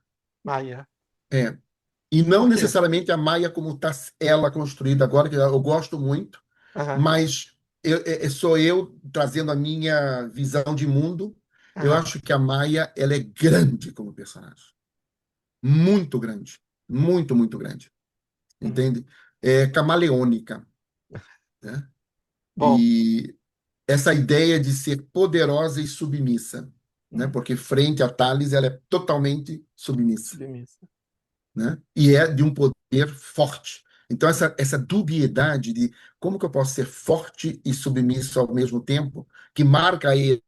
Maia. É. E não Por quê? necessariamente a Maia como está ela construída agora, que eu gosto muito, Aham, mas sou eu trazendo a minha visão de mundo. Eu aham, acho que a Maia ela é grande como personagem. Muito grande. Muito, muito grande. uhum. Entende? É camaleônica, né? Bom, E essa ideia de ser poderosa e submissa, né? uhum, Porque frente a Thales ela é totalmente submissa, submissa. né? E é de um poder forte. Então essa dubiedade de como que eu posso ser forte e submisso ao mesmo tempo, que marca ele,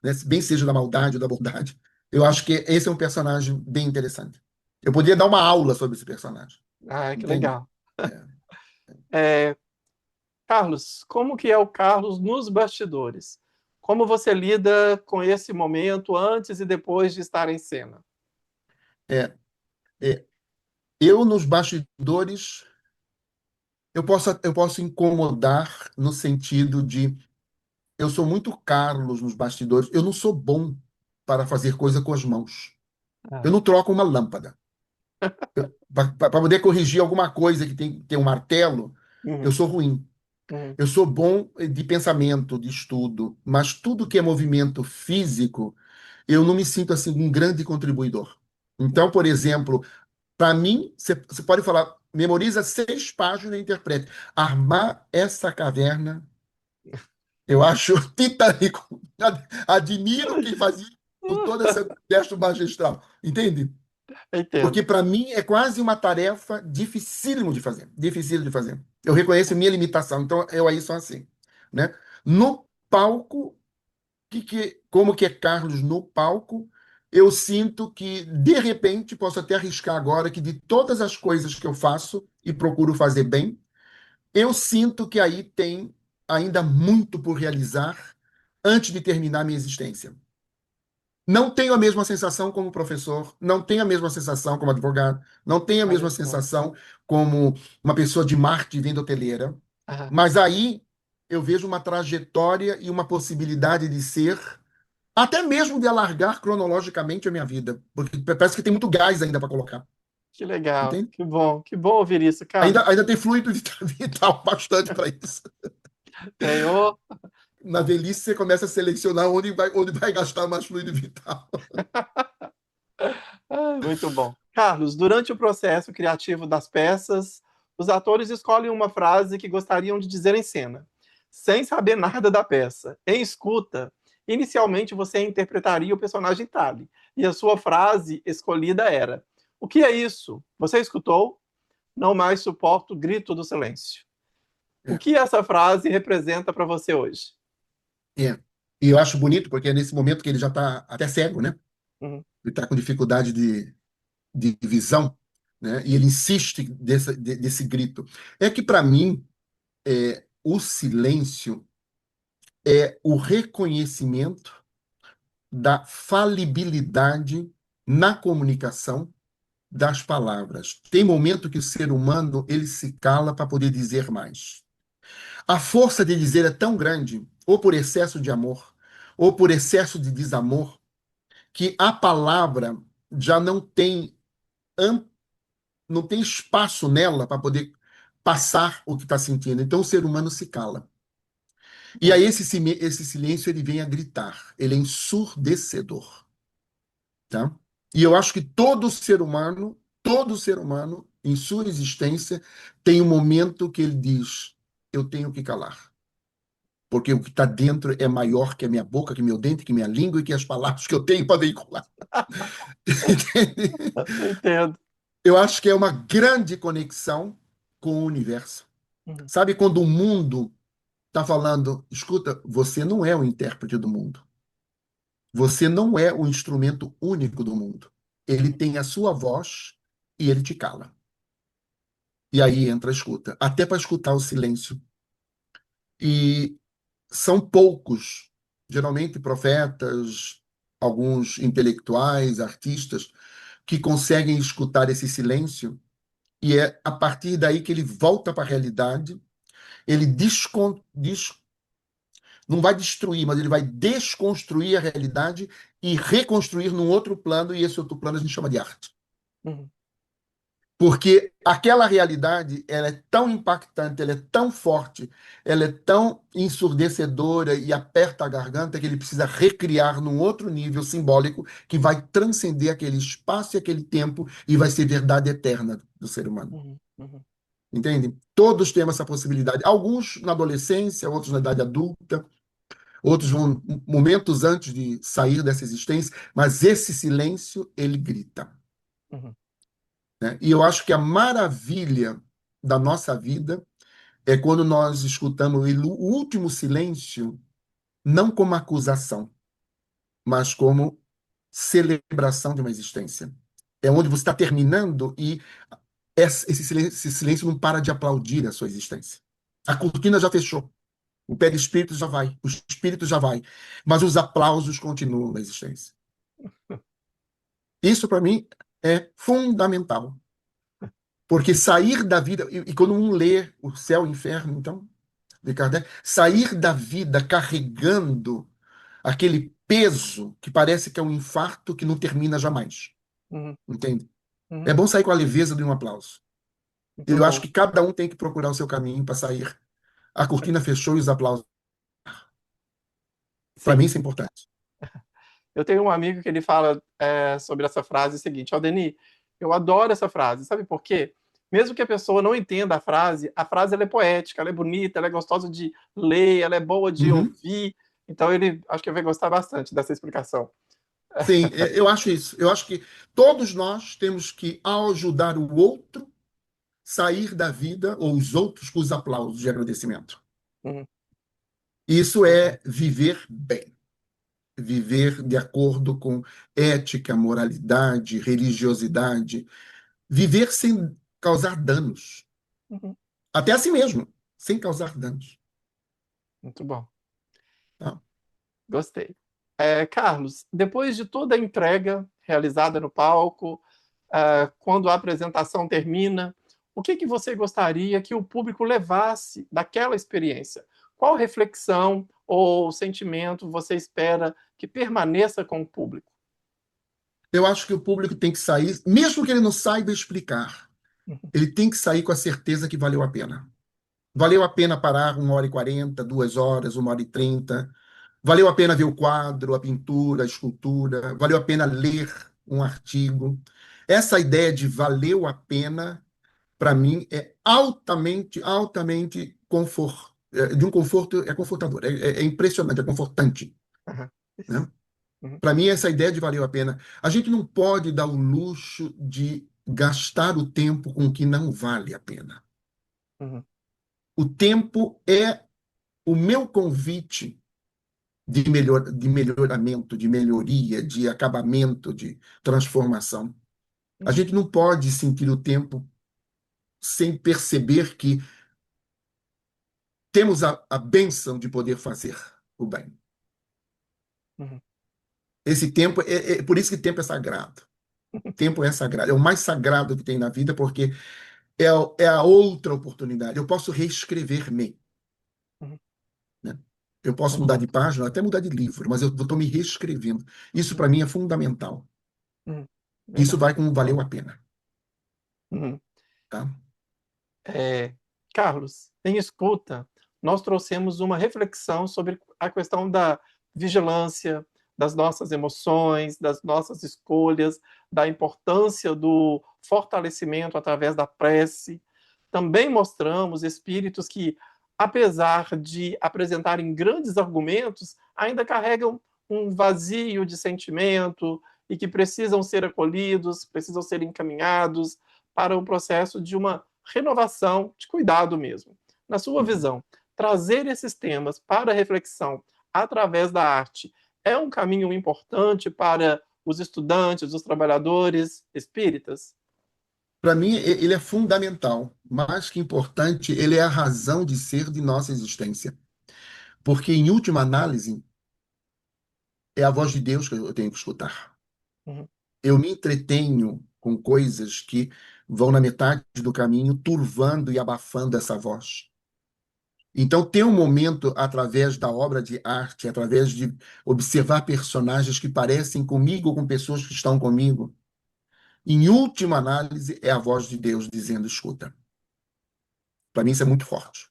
né? Bem seja da maldade ou da bondade, eu acho que esse é um personagem bem interessante. Eu poderia dar uma aula sobre esse personagem, Ah, que entende? legal. É. É, Carlos, como que é o Carlos nos bastidores? Como você lida com esse momento antes e depois de estar em cena? É, é, eu nos bastidores, eu posso incomodar no sentido de eu sou muito Carlos nos bastidores. Eu não sou bom para fazer coisa com as mãos. Eu Ah, não troco uma lâmpada. Para poder corrigir alguma coisa que tem um martelo, eu uhum, sou ruim. uhum, Eu sou bom de pensamento, de estudo, mas tudo que é movimento físico, eu não me sinto assim um grande contribuidor. Então, por exemplo, para mim, você pode falar, memoriza 6 páginas e interprete. Armar essa caverna, eu acho titânico. Admiro quem fazia com todo esse gesto magistral. Entende? Porque entendo. para mim é quase uma tarefa dificílimo de fazer. Dificílimo de fazer. Eu reconheço minha limitação, então eu aí sou assim, né? No palco, como que é Carlos no palco? Eu sinto que, de repente, posso até arriscar agora que de todas as coisas que eu faço e procuro fazer bem, eu sinto que aí tem ainda muito por realizar antes de terminar a minha existência. Não tenho a mesma sensação como professor, não tenho a mesma sensação como advogado, não tenho a Olha mesma só. sensação como uma pessoa de marketing venda hoteleira, Ah, mas aí eu vejo uma trajetória e uma possibilidade de ser, até mesmo de alargar cronologicamente a minha vida, porque parece que tem muito gás ainda para colocar, que legal, entende? que bom ouvir isso, Ainda, Carlos. ainda tem fluido vital bastante para isso. Senhor, Na velhice você começa a selecionar onde vai gastar mais fluido vital. muito bom. Carlos, durante o processo criativo das peças, os atores escolhem uma frase que gostariam de dizer em cena, sem saber nada da peça. Em escuta, inicialmente você interpretaria o personagem Tali, e a sua frase escolhida era: O que é isso? Você escutou? Não mais suporto o grito do silêncio. O É, que essa frase representa para você hoje? é. E eu acho bonito, porque é nesse momento que ele já está até cego, né? Uhum, Ele está com dificuldade de visão, né? E ele insiste desse grito. É que, para mim, o silêncio é o reconhecimento da falibilidade na comunicação das palavras. Tem momento que o ser humano ele se cala para poder dizer mais. A força de dizer é tão grande, ou por excesso de amor, ou por excesso de desamor, que a palavra já não tem espaço nela para poder passar o que está sentindo. Então o ser humano se cala. E aí uhum, esse silêncio ele vem a gritar, ele é ensurdecedor, tá? E eu acho que todo ser humano, em sua existência, tem um momento que ele diz: eu tenho que calar. Porque o que está dentro é maior que a minha boca, que meu dente, que minha língua e que as palavras que eu tenho para veicular. Entende? entendo. Eu acho que é uma grande conexão com o universo. Uhum, Sabe quando o mundo está falando, escuta, você não é o intérprete do mundo. Você não é o instrumento único do mundo. Ele uhum, tem a sua voz e ele te cala. E aí entra a escuta, até para escutar o silêncio. E são poucos, geralmente profetas, alguns intelectuais, artistas, que conseguem escutar esse silêncio. E é a partir daí que ele volta para a realidade, ele não vai destruir, mas ele vai desconstruir a realidade e reconstruir num outro plano, e esse outro plano a gente chama de arte. uhum, Porque aquela realidade, ela é tão impactante, ela é tão forte, ela é tão ensurdecedora e aperta a garganta que ele precisa recriar num outro nível simbólico que vai transcender aquele espaço e aquele tempo e vai ser verdade eterna do ser humano. uhum, uhum, Entende? Todos temos essa possibilidade. Alguns na adolescência, outros na idade adulta, outros momentos antes de sair dessa existência, mas esse silêncio, ele grita, uhum, né? E eu acho que a maravilha da nossa vida é quando nós escutamos o último silêncio, não como acusação, mas como celebração de uma existência. É onde você está terminando e esse silêncio não para de aplaudir a sua existência. A cortina já fechou. O perispírito já vai, o espírito já vai, mas os aplausos continuam na existência. Isso, para mim, é fundamental. Porque sair da vida, e quando um lê O Céu e o Inferno, então, de Kardec, sair da vida carregando aquele peso que parece que é um infarto que não termina jamais. Uhum, Entende? É uhum. bom sair com a leveza de um aplauso. Muito Eu acho bom. que cada um tem que procurar o seu caminho para sair. A cortina fechou e os aplausos. Para mim, Sim. isso é importante. Eu tenho um amigo que ele fala sobre essa frase seguinte: ó, Denis, eu adoro essa frase. Sabe por quê? Mesmo que a pessoa não entenda a frase ela é poética, ela é bonita, ela é gostosa de ler, ela é boa de Uhum. ouvir. Então ele acho que vai gostar bastante dessa explicação. Sim, eu acho isso. Eu acho que todos nós temos que ajudar o outro sair da vida, ou os outros, com os aplausos de agradecimento. Uhum, Isso concordo. é viver bem. Viver de acordo com ética, moralidade, religiosidade. Viver sem causar danos. Uhum, Até a si mesmo, sem causar danos. muito bom. Tá? Gostei. Carlos, depois de toda a entrega realizada no palco, quando a apresentação termina, o que que você gostaria que o público levasse daquela experiência? Qual reflexão ou sentimento você espera que permaneça com o público? Eu acho que o público tem que sair, mesmo que ele não saiba explicar, Uhum, ele tem que sair com a certeza que valeu a pena. Valeu a pena parar 1h40, 2 horas, 1h30. Valeu a pena ver o quadro, a pintura, a escultura. Valeu a pena ler um artigo. Essa ideia de valeu a pena, para mim, é altamente, altamente de um conforto, é confortador, é impressionante, é confortante, aham, isso. né? Uhum, Para mim, essa ideia de valeu a pena. A gente não pode dar o luxo de gastar o tempo com o que não vale a pena. uhum, O tempo é o meu convite de melhoramento, de melhoria, de acabamento, de transformação. A uhum, gente não pode sentir o tempo sem perceber que temos a bênção de poder fazer o bem. uhum, Esse tempo, por isso que tempo é sagrado. Tempo é sagrado, é o mais sagrado que tem na vida, porque é a outra oportunidade. Eu posso reescrever-me, uhum. né? Eu posso mudar de Concordo. página, até mudar de livro, mas eu estou me reescrevendo. Isso para mim é fundamental. Uhum, Isso verdade, vai como valeu concordo. a pena, Uhum. tá? É, Carlos, em escuta, nós trouxemos uma reflexão sobre a questão da vigilância, das nossas emoções, das nossas escolhas, da importância do fortalecimento através da prece. Também mostramos espíritos que, apesar de apresentarem grandes argumentos, ainda carregam um vazio de sentimento e que precisam ser acolhidos, precisam ser encaminhados para o processo de uma renovação de cuidado mesmo. Na sua Uhum. visão, trazer esses temas para reflexão através da arte é um caminho importante para os estudantes, os trabalhadores espíritas? Para mim, ele é fundamental. Mais que importante, ele é a razão de ser de nossa existência. Porque, em última análise, é a voz de Deus que eu tenho que escutar. Uhum, Eu me entretenho com coisas que vão na metade do caminho, turvando e abafando essa voz. Então, ter um momento através da obra de arte, através de observar personagens que parecem comigo ou com pessoas que estão comigo, em última análise, é a voz de Deus dizendo: escuta. Para mim, isso é muito forte.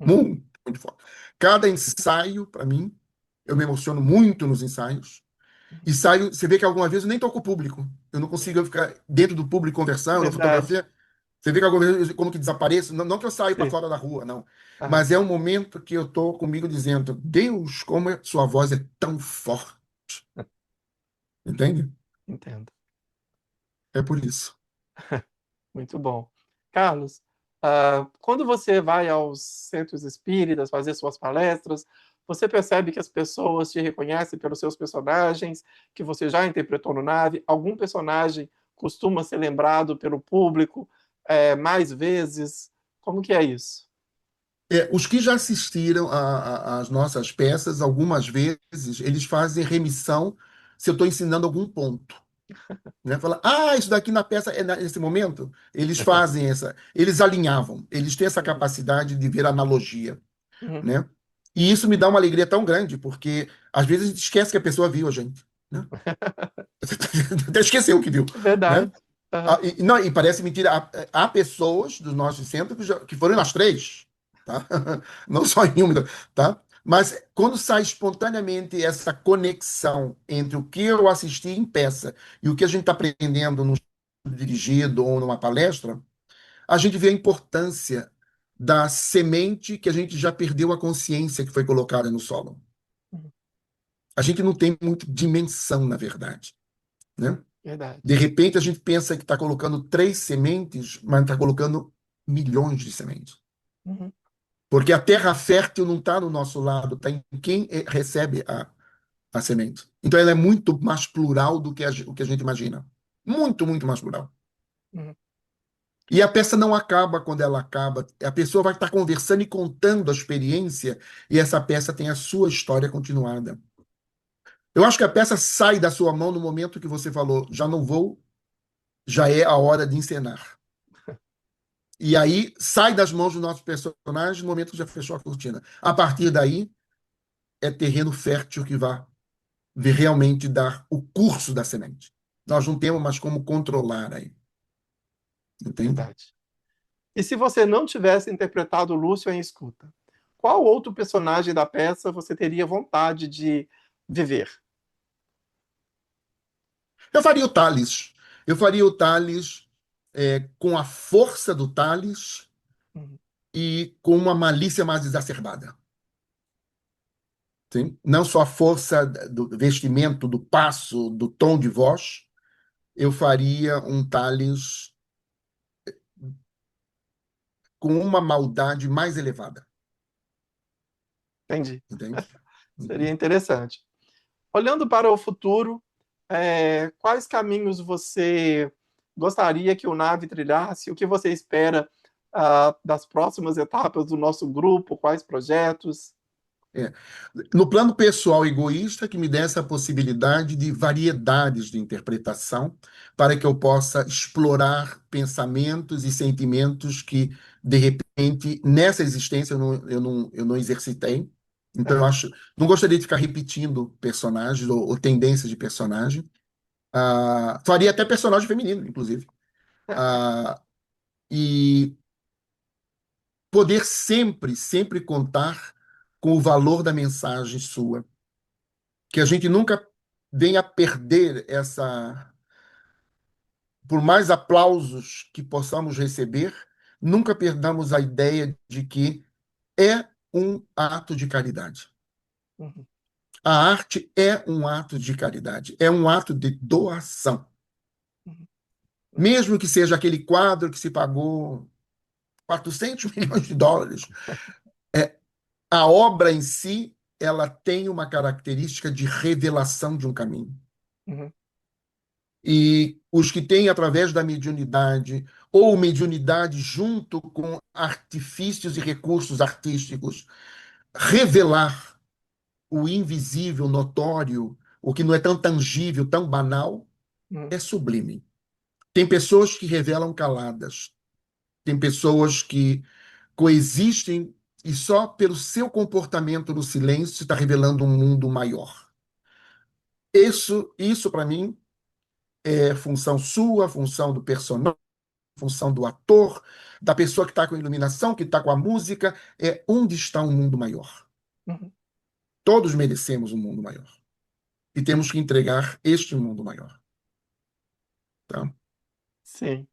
uhum, Muito, muito forte. Cada ensaio, para mim, eu me emociono muito nos ensaios. Ensaio, você vê que algumas vezes eu nem estou com o público. Eu não consigo ficar dentro do público conversando, verdade. fotografia. Você vê que algumas vezes eu como que desapareço. Não, não que eu saio para Sim. fora da rua, não. Aham, Mas é um momento que eu estou comigo dizendo: Deus, como sua voz é tão forte. Entende? entendo. É por isso. Muito bom. Carlos, quando você vai aos centros espíritas fazer suas palestras, você percebe que as pessoas te reconhecem pelos seus personagens, que você já interpretou no Nave? Algum personagem costuma ser lembrado pelo público mais vezes? Como que é isso? Os que já assistiram às nossas peças, algumas vezes, eles fazem remissão se eu estou ensinando algum ponto. Né? Fala, isso daqui na peça é nesse momento. Eles fazem eles alinhavam, eles têm essa Uhum, capacidade de ver analogia, uhum. né? E isso me dá uma alegria tão grande, porque às vezes a gente esquece que a pessoa viu a gente, né? Até esqueceu que viu, né? Verdade. Aham. Não, e parece mentira, há pessoas do nosso centro que foram nas três, tá? Não só em uma, tá? Mas quando sai espontaneamente essa conexão entre o que eu assisti em peça e o que a gente está aprendendo no estudo dirigido ou numa palestra, a gente vê a importância da semente que a gente já perdeu a consciência que foi colocada no solo. Uhum. A gente não tem muita dimensão, na verdade, né? De Verdade. repente, a gente pensa que está colocando 3 sementes, mas está colocando milhões de sementes. Uhum, Porque a terra fértil não está no nosso lado, está em quem recebe a semente. Então, ela é muito mais plural do que o que a gente imagina. Muito, muito mais plural. uhum. E a peça não acaba quando ela acaba. A pessoa vai estar conversando e contando a experiência, e essa peça tem a sua história continuada. Eu acho que a peça sai da sua mão no momento que você falou, já não vou, já é a hora de encenar. E aí sai das mãos do nosso personagem no momento que já fechou a cortina. A partir daí, é terreno fértil que vai realmente dar o curso da semente. Nós não temos mais como controlar aí, entende? Verdade. E se você não tivesse interpretado Lúcio em Escuta, qual outro personagem da peça você teria vontade de viver? Eu faria o Thales. Eu faria o Thales com a força do Thales Uhum, e com uma malícia mais exacerbada. Sim? Não só a força do vestimento, do passo, do tom de voz, eu faria um Thales com uma maldade mais elevada. entendi. Entende? Seria Uhum. interessante. Olhando para o futuro, quais caminhos você gostaria que o Nave trilhasse? O que você espera das próximas etapas do nosso grupo? Quais projetos? É. No plano pessoal egoísta, que me dê essa possibilidade de variedades de interpretação, para que eu possa explorar pensamentos e sentimentos que, de repente, nessa existência eu não exercitei. Então, eu Aham. acho, não gostaria de ficar repetindo personagens ou tendências de personagem. Faria até personagem feminino, inclusive. Ah, e poder sempre, sempre contar com o valor da mensagem sua. Que a gente nunca venha a perder essa. Por mais aplausos que possamos receber, nunca perdamos a ideia de que é um ato de caridade. Uhum, A arte é um ato de caridade, é um ato de doação. uhum, uhum, Mesmo que seja aquele quadro que se pagou 400 milhões de dólares, a obra em si, ela tem uma característica de revelação de um caminho. uhum, E os que têm, através da mediunidade, ou mediunidade junto com artifícios e recursos artísticos, revelar o invisível, notório, o que não é tão tangível, tão banal, uhum, é sublime. Tem pessoas que revelam caladas, tem pessoas que coexistem e só pelo seu comportamento no silêncio está revelando um mundo maior. Isso para mim, é função sua, função do personagem, função do ator, da pessoa que está com a iluminação, que está com a música, é onde está um mundo maior. uhum. Todos merecemos um mundo maior. E temos que entregar este mundo maior. Tá? Sim.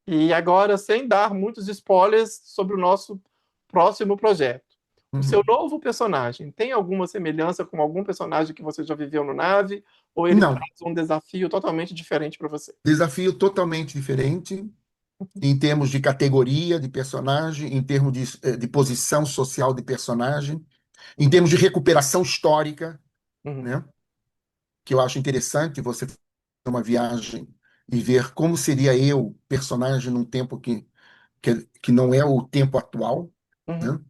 E agora, sem dar muitos spoilers sobre o nosso próximo projeto. O seu Uhum. novo personagem tem alguma semelhança com algum personagem que você já viveu no Nave? Ou ele Não. traz um desafio totalmente diferente para você? Desafio totalmente diferente em termos de categoria de personagem, em termos de posição social de personagem, em termos de recuperação histórica, Uhum, né? Que eu acho interessante você fazer uma viagem e ver como seria eu, personagem, num tempo que não é o tempo atual, uhum, né?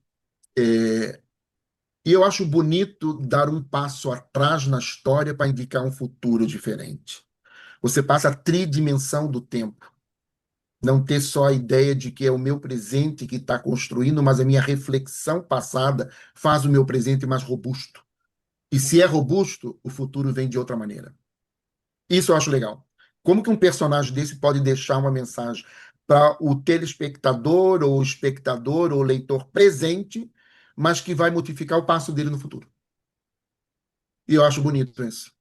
E eu acho bonito dar um passo atrás na história para indicar um futuro diferente. Você passa a tridimensão do tempo. Não ter só a ideia de que é o meu presente que está construindo, mas a minha reflexão passada faz o meu presente mais robusto. E se é robusto, o futuro vem de outra maneira. Isso eu acho legal. Como que um personagem desse pode deixar uma mensagem para o telespectador, ou o espectador, ou o leitor presente, mas que vai modificar o passo dele no futuro? E eu acho bonito isso.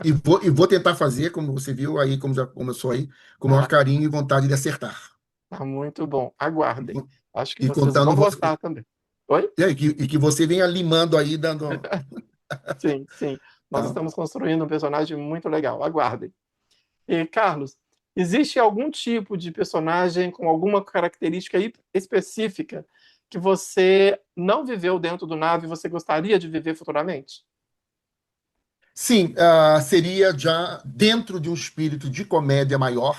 E vou tentar fazer, como você viu aí, como já começou aí, com o maior Ah, carinho e vontade de acertar. tá muito bom. Aguardem. Acho que E vocês contando vão gostar também. Oi? e que você venha limando aí, dando. Sim, sim. Nós Tá? estamos construindo um personagem muito legal. Aguardem. E, Carlos, existe algum tipo de personagem com alguma característica específica que você não viveu dentro do nave e você gostaria de viver futuramente? Sim, seria já dentro de um espírito de comédia maior,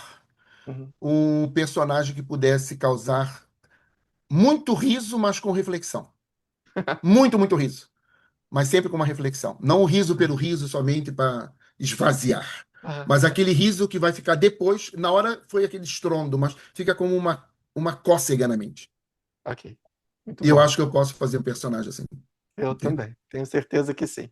Uhum. um personagem que pudesse causar muito riso, mas com reflexão. Muito, muito riso, mas sempre com uma reflexão. Não o riso pelo riso somente para esvaziar, Ah, mas aquele riso que vai ficar depois, na hora foi aquele estrondo, mas fica como uma cócega na mente. ok. Muito E eu bom. acho que eu posso fazer um personagem assim. Eu Entende? também. Tenho certeza que sim.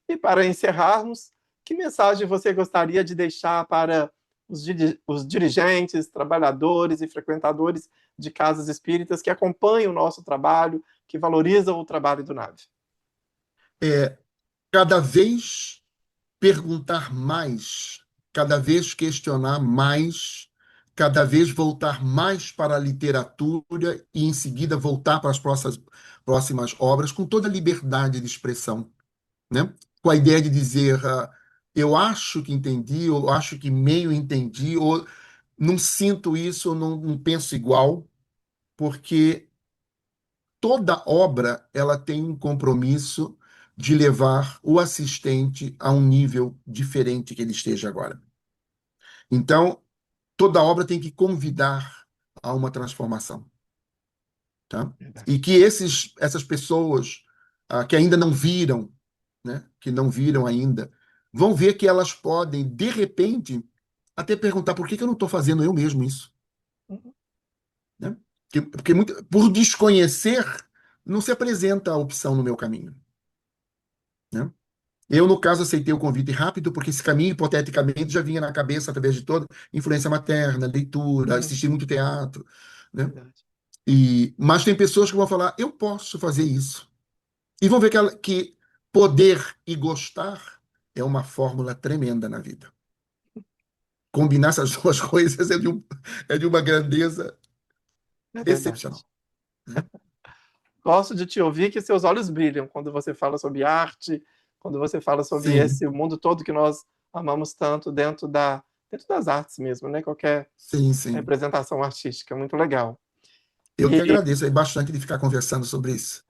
E para encerrarmos, que mensagem você gostaria de deixar para os dirigentes, trabalhadores e frequentadores de casas espíritas que acompanham o nosso trabalho, que valorizam o trabalho do NAVE? É, cada vez perguntar mais, cada vez questionar mais, cada vez voltar mais para a literatura e em seguida voltar para as próximas obras com toda a liberdade de expressão, né? Com a ideia de dizer, eu acho que entendi, eu acho que meio entendi, ou não sinto isso, ou não penso igual, porque toda obra ela tem um compromisso de levar o assistente a um nível diferente que ele esteja agora. Então, toda obra tem que convidar a uma transformação, tá? E Verdade. que essas pessoas que ainda não viram, né, que não viram ainda, vão ver que elas podem, de repente, até perguntar por que que eu não estou fazendo eu mesmo isso, Uhum. né? Porque por desconhecer, não se apresenta a opção no meu caminho, né? Eu, no caso, aceitei o convite rápido, porque esse caminho, hipoteticamente, já vinha na cabeça através de toda influência materna, leitura, Uhum. assistir muito teatro, né? Verdade. Mas tem pessoas que vão falar, eu posso fazer isso. E vão ver que poder e gostar é uma fórmula tremenda na vida. Combinar essas duas coisas é de uma grandeza É verdade. excepcional, né? Gosto de te ouvir que seus olhos brilham quando você fala sobre arte, quando você fala sobre Sim, esse mundo todo que nós amamos tanto dentro das artes mesmo, né? Qualquer sim, sim. representação artística, muito legal. Eu que E, agradeço aí bastante de ficar conversando sobre isso.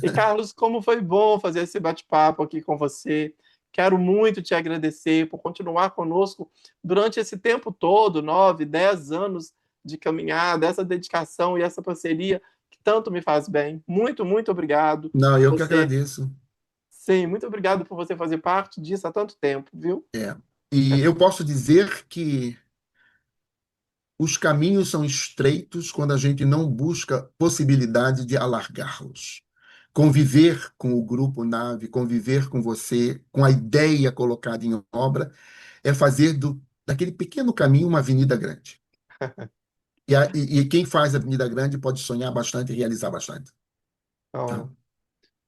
e Carlos, como foi bom fazer esse bate-papo aqui com você. Quero muito te agradecer por continuar conosco durante esse tempo todo, 9, 10 anos de caminhada, essa dedicação e essa parceria que tanto me faz bem. Muito, muito obrigado. Não, eu que Você, agradeço. sim, muito obrigado por você fazer parte disso há tanto tempo, viu? É. E eu posso dizer que os caminhos são estreitos quando a gente não busca possibilidade de alargá-los. Conviver com o grupo Nave, conviver com você, com a ideia colocada em obra, é fazer daquele pequeno caminho uma avenida grande. E quem faz a avenida grande pode sonhar bastante e realizar bastante. Tá? Então,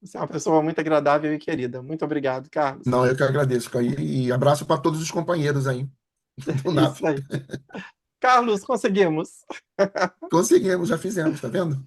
você é uma pessoa muito agradável e querida. Muito obrigado, Carlos. Não, eu que agradeço, Caí, e abraço para todos os companheiros aí do Isso Nave. aí. Carlos, conseguimos. Conseguimos, já fizemos, tá vendo?